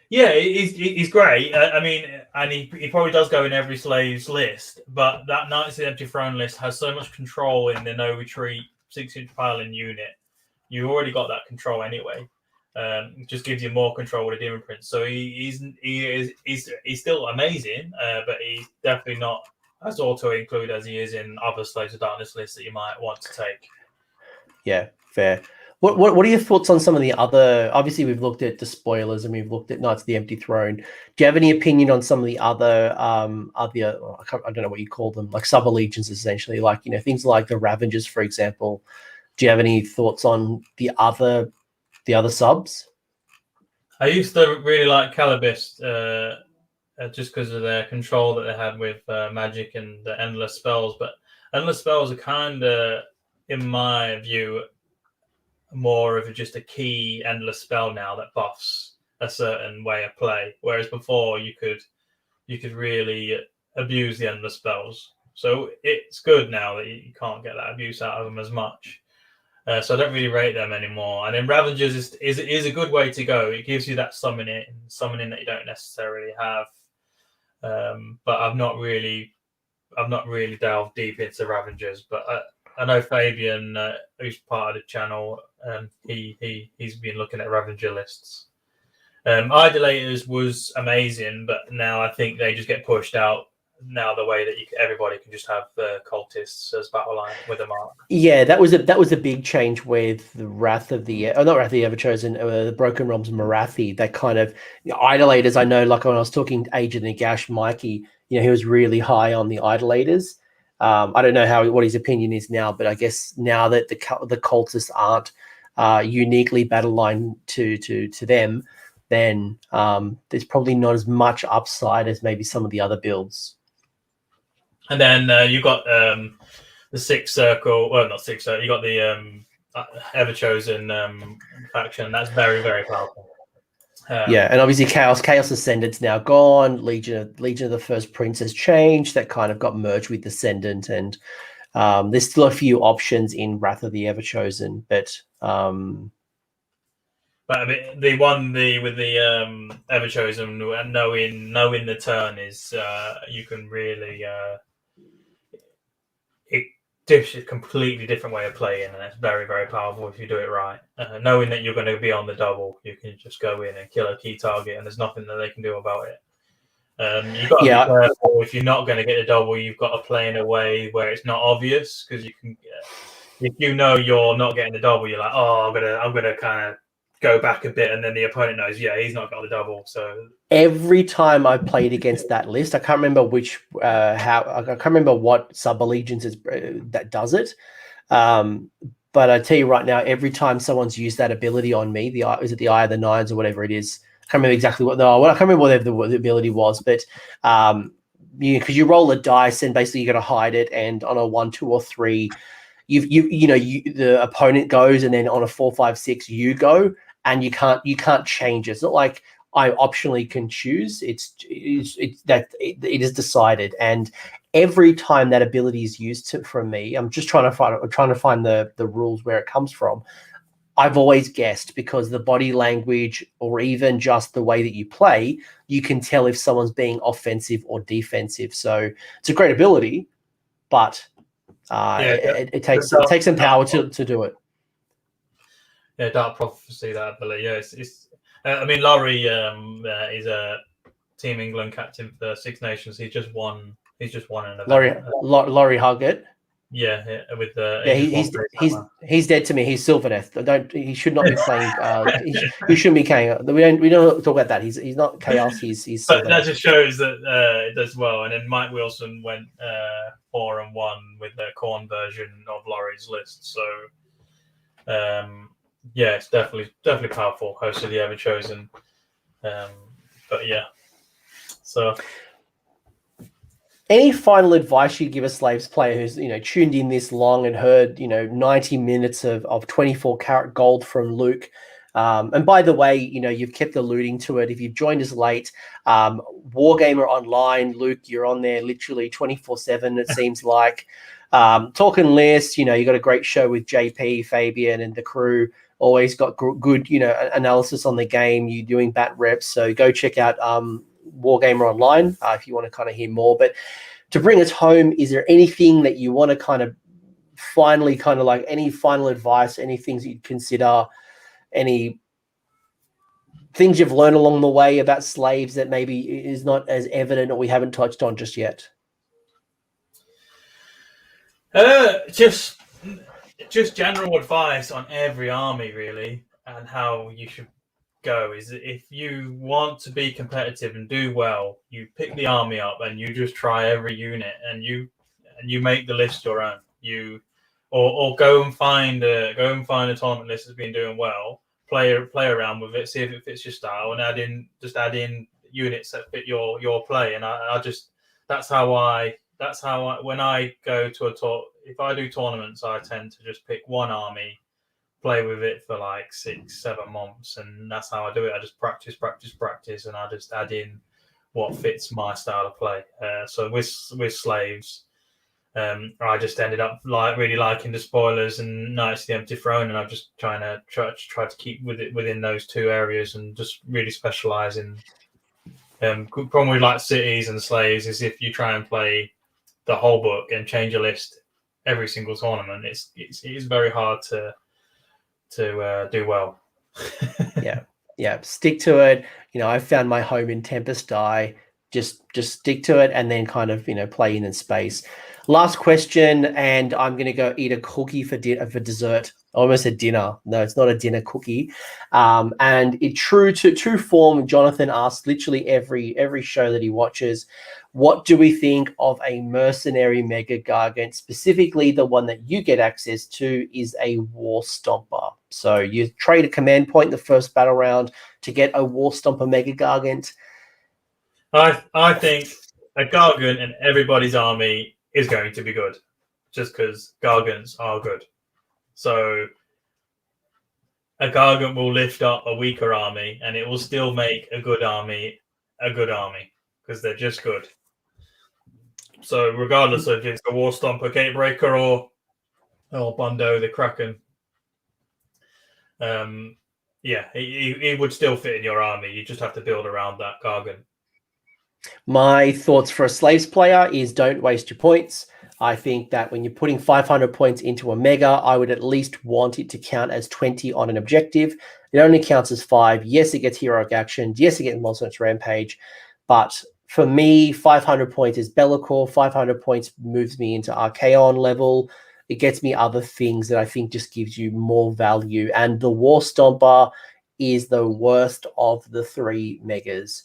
Yeah, he's great. I mean, and he probably does go in every slave's list, but that Knights of the Empty Throne list has so much control in the no retreat 6-inch piling unit. You already got that control anyway. It just gives you more control with a Demon Prince. So he's still amazing, but he's definitely not as auto-include as he is in other Slaves of Darkness lists that you might want to take. Yeah, fair. What are your thoughts on some of the other? Obviously, we've looked at the spoilers and we've looked at Knights of the Empty Throne. Do you have any opinion on some of the other, I don't know what you call them, like sub-allegiance, essentially, like things like the Ravengers, for example? Do you have any thoughts on the other subs? I used to really like Calibist, just because of their control that they had with magic and the endless spells. But endless spells are kind of, in my view, more of just a key endless spell now that buffs a certain way of play, whereas before you could really abuse the endless spells. So it's good now that you can't get that abuse out of them as much. So I don't really rate them anymore. And then Ravengers is a good way to go. It gives you that summoning that you don't necessarily have. But I've not really delved deep into Ravengers. But I know Fabian, who's part of the channel, he's been looking at Ravager lists. Idolators was amazing, but now I think they just get pushed out now the way that everybody can just have the cultists as battle line with a mark. Yeah, that was a big change with the not Wrath of the Everchosen, the Broken Realms Marathi. That kind of idolators. I know, like when I was talking to Agent Nagash, Mikey, he was really high on the idolators. I don't know what his opinion is now, but I guess now that the cultists aren't uniquely battle line to them, then there's probably not as much upside as maybe some of the other builds. And then you got the Sixth Circle. Well, not Sixth Circle. You got the Everchosen faction. That's very, very powerful. Yeah, and obviously Chaos Ascendant's now gone. Legion of the First Prince has changed. That kind of got merged with Ascendant, and there's still a few options in Wrath of the Everchosen, but I mean, with the Everchosen and knowing the turn is you can really it's a completely different way of playing, and it's very, very powerful if you do it right. Knowing that you're going to be on the double, you can just go in and kill a key target, and there's nothing that they can do about it. You've got to be careful. If you're not going to get a double, you've got to play in a way where it's not obvious, because you can. If you know you're not getting the double, you're like, oh, I'm gonna kind of go back a bit, and then the opponent knows, yeah, he's not got the double. So every time I played against that list, I can't remember I can't remember what sub-allegiance is that does it. But I tell you right now, every time someone's used that ability on me, is it the Eye of the Nines or whatever it is? I can't remember exactly I can't remember whatever the ability was, but because you roll a dice and basically you got to hide it, and on a 1, 2, or 3, the opponent goes, and then on a 4, 5, 6 you go, and you can't change it. It's not like I optionally can choose. It is decided, and every time that ability is used from me, I'm trying to find the rules where it comes from. I've always guessed, because the body language, or even just the way that you play, you can tell if someone's being offensive or defensive. So it's a great ability, but it takes some power to do it. Yeah, Dark Prophecy, that ability. Yeah, it's I mean, Laurie is a Team England captain for Six Nations. He's just won an event. Laurie Huggett. Yeah, with he's dead to me. He's Sylvaneth. He should not be playing. He shouldn't be playing. We don't talk about that. He's not Chaos. He's But that just shows that it does well. And then Mike Wilson went 4-1 with the Khorne version of Laurie's list. So yeah, it's definitely powerful. Host of the Ever Chosen. But yeah, so. Any final advice you'd give a Slaves player who's tuned in this long and heard 90 minutes of 24 karat gold from Luke? And by the way, you've kept alluding to it. If you've joined us late, Wargamer Online, Luke, you're on there literally 24/7. It seems like talking list. You got a great show with JP, Fabian, and the crew. Always got good analysis on the game. You're doing bat reps, so go check out Wargamer Online if you want to kind of hear more. But to bring us home, is there anything that you want to kind of finally any final advice, any things you'd consider, any things you've learned along the way about Slaves that maybe is not as evident or we haven't touched on just yet? Just general advice on every army, really, and how you should go is that if you want to be competitive and do well, you pick the army up and you just try every unit, and you make the list your own. Or go and find a tournament list that's been doing well, play around with it, see if it fits your style, and add in units that fit your play. And that's how when I go to if I do tournaments, I tend to just pick one army, play with it for like 6-7 months, and that's how I do it. I just practice, and I just add in what fits my style of play. So with Slaves, I just ended up really liking the spoilers and Knights of the Empty Throne, and I'm just try to keep within those two areas and just really specialize in. Problem with like cities and Slaves is if you try and play the whole book and change your list every single tournament, it is very hard to do well. yeah, stick to it. I found my home in Tempest Die. Just stick to it, and then kind of play in space. Last question, and I'm gonna go eat a cookie for dessert. Almost a dinner. No, it's not a dinner cookie. And it true form, Jonathan asks literally every show that he watches, what do we think of a mercenary mega gargant? Specifically, the one that you get access to is a War Stomper. So you trade a command point in the first battle round to get a War Stomper mega gargant. I think a gargant in everybody's army is going to be good, just because gargants are good. So a gargant will lift up a weaker army, and it will still make a good army because they're just good. So regardless of if it's a War Stomper, Gatebreaker, or Bondo the Kraken, it would still fit in your army. You just have to build around that gargant. My thoughts for a Slaves player is don't waste your points. I think that when you're putting 500 points into a mega, I would at least want it to count as 20 on an objective. It only counts as 5. Yes, it gets heroic action. Yes, it gets Monstrous Rampage. But for me, 500 points is Be'lakor. 500 points moves me into Archaon level. It gets me other things that I think just gives you more value. And the War Stomper is the worst of the 3 megas.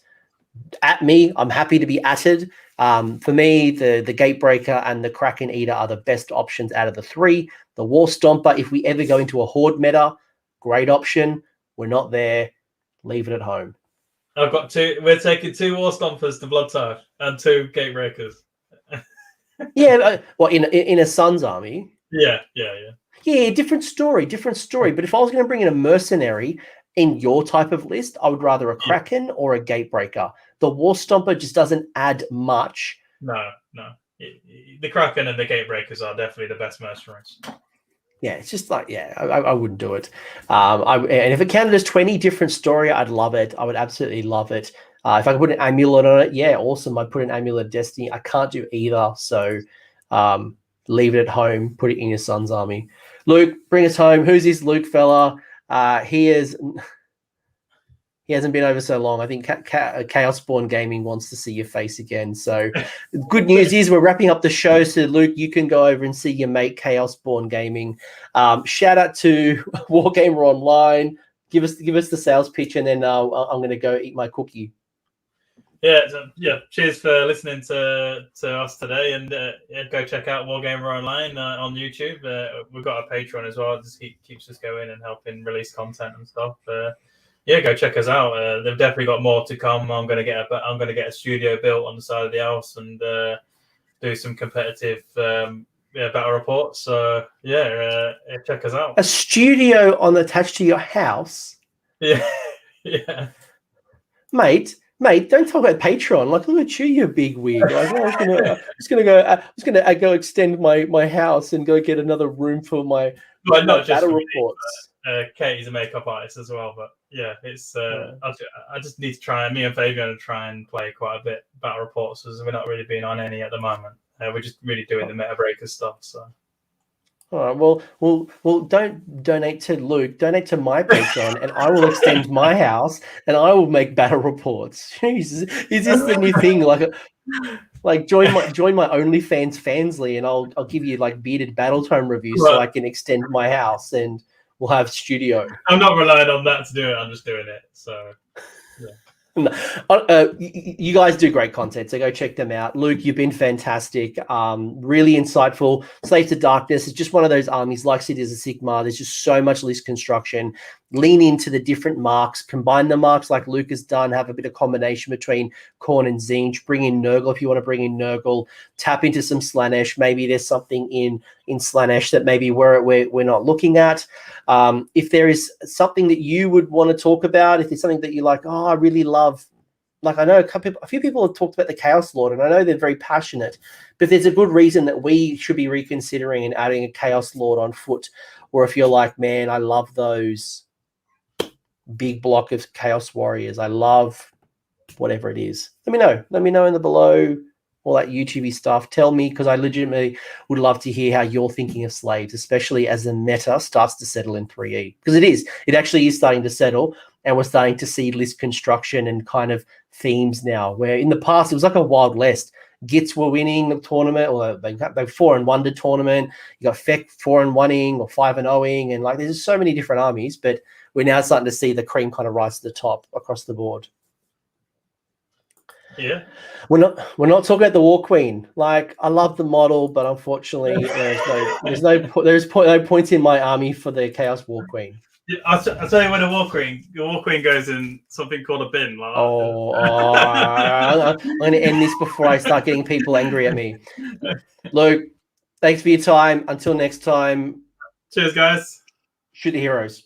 At me, I'm happy to be atted. For me, the Gatebreaker and the Kraken Eater are the best options out of the 3. The War Stomper, if we ever go into a Horde meta, great option. We're not there. Leave it at home. I've got 2. We're taking 2 War Stompers to Bloodtide and 2 Gatebreakers. Yeah, what in a Sun's army? Yeah. Yeah, different story. But if I was going to bring in a mercenary in your type of list, I would rather a Kraken or a Gatebreaker. The War Stomper just doesn't add much. No. The Kraken and the Gatebreakers are definitely the best mercenaries. Yeah, it's just like, I wouldn't do it. And if it counted as 20 different story, I'd love it. I would absolutely love it. If I could put an amulet on it, yeah, awesome. I'd put an amulet of destiny. I can't do either, so leave it at home. Put it in your son's army. Luke, bring us home. Who's this Luke fella? He hasn't been over so long. I think Chaos Spawn Gaming wants to see your face again. So good news is we're wrapping up the show. So Luke, you can go over and see your mate Chaos Spawn Gaming. Shout out to Wargamer Online. Give us the sales pitch, and then I'm going to go eat my cookie. Yeah. Cheers for listening to us today, and go check out Wargamer Online on YouTube. We've got a Patreon as well. It just keeps us going and helping release content and stuff. Go check us out. They've definitely got more to come. I'm gonna get a studio built on the side of the house and do some competitive battle reports. So check us out. A studio attached to your house. Yeah. Mate, don't talk about Patreon. Like, look at you big wig. Like, I was gonna go extend my house and go get another room for my battle reports. Katie's a makeup artist as well, but it's I just need to try. Me and Fabian to try and play quite a bit battle reports, as we're not really being on any at the moment. We're just really doing the meta breaker stuff. So, all right. Well, don't donate to Luke. Donate to my Patreon, and I will extend my house, and I will make battle reports. Jesus, is this the new thing? Like join my OnlyFans Fansly, and I'll give you like bearded battle tome reviews, so I can extend my house and we'll have studio. I'm not relying on that to do it. I'm just doing it. So, you guys do great content, so go check them out. Luke, you've been fantastic. Really insightful. Slave to Darkness is just one of those armies like Cities of Sigmar. There's just so much list construction. Lean into the different marks. Combine the marks like Luke has done. Have a bit of combination between Khorne and Tzeentch. Bring in Nurgle if you want to bring in Nurgle. Tap into some Slaanesh. Maybe there's something in Slaanesh that maybe we're not looking at. If there is something that you would want to talk about, if there's something that you like, I really love. Like, I know a few people have talked about the Chaos Lord, and I know they're very passionate, but there's a good reason that we should be reconsidering and adding a Chaos Lord on foot. Or if you're like, man, I love those big block of Chaos Warriors. I love whatever it is. Let me know. Let me know in the below, all that YouTube stuff. Tell me, because I legitimately would love to hear how you're thinking of slaves, especially as the meta starts to settle in 3E. Because it actually is starting to settle, and we're starting to see list construction and kind of themes now, where in the past it was like a Wild West. Gits were winning the tournament, or they 4-1 to tournament. You got Feck 4-1ing or 5-0ing, and like there's just so many different armies, but we're now starting to see the cream kind of rise to the top across the board. Yeah, we're not talking about the War Queen. Like, I love the model, but unfortunately, there's no points in my army for the Chaos War Queen. Yeah, I'll tell you when the War Queen goes in something called a bin. Like I'm going to end this before I start getting people angry at me. Luke, thanks for your time. Until next time. Cheers, guys. Shoot the heroes.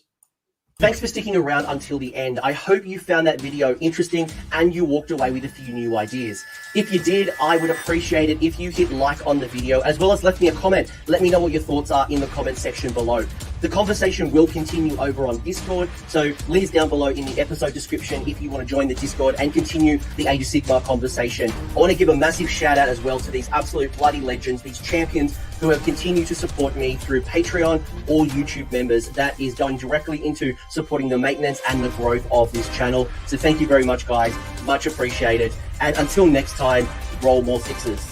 Thanks for sticking around until the end. I hope you found that video interesting and you walked away with a few new ideas. If you did, I would appreciate it if you hit like on the video, as well as left me a comment. Let me know what your thoughts are in the comment section below. The conversation will continue over on Discord, so links down below in the episode description if you want to join the Discord and continue the Age of Sigmar conversation. I want to give a massive shout out as well to these absolute bloody legends, these champions who have continued to support me through Patreon or YouTube members. That is going directly into supporting the maintenance and the growth of this channel. So thank you very much, guys. Much appreciated. And until next time, roll more sixes.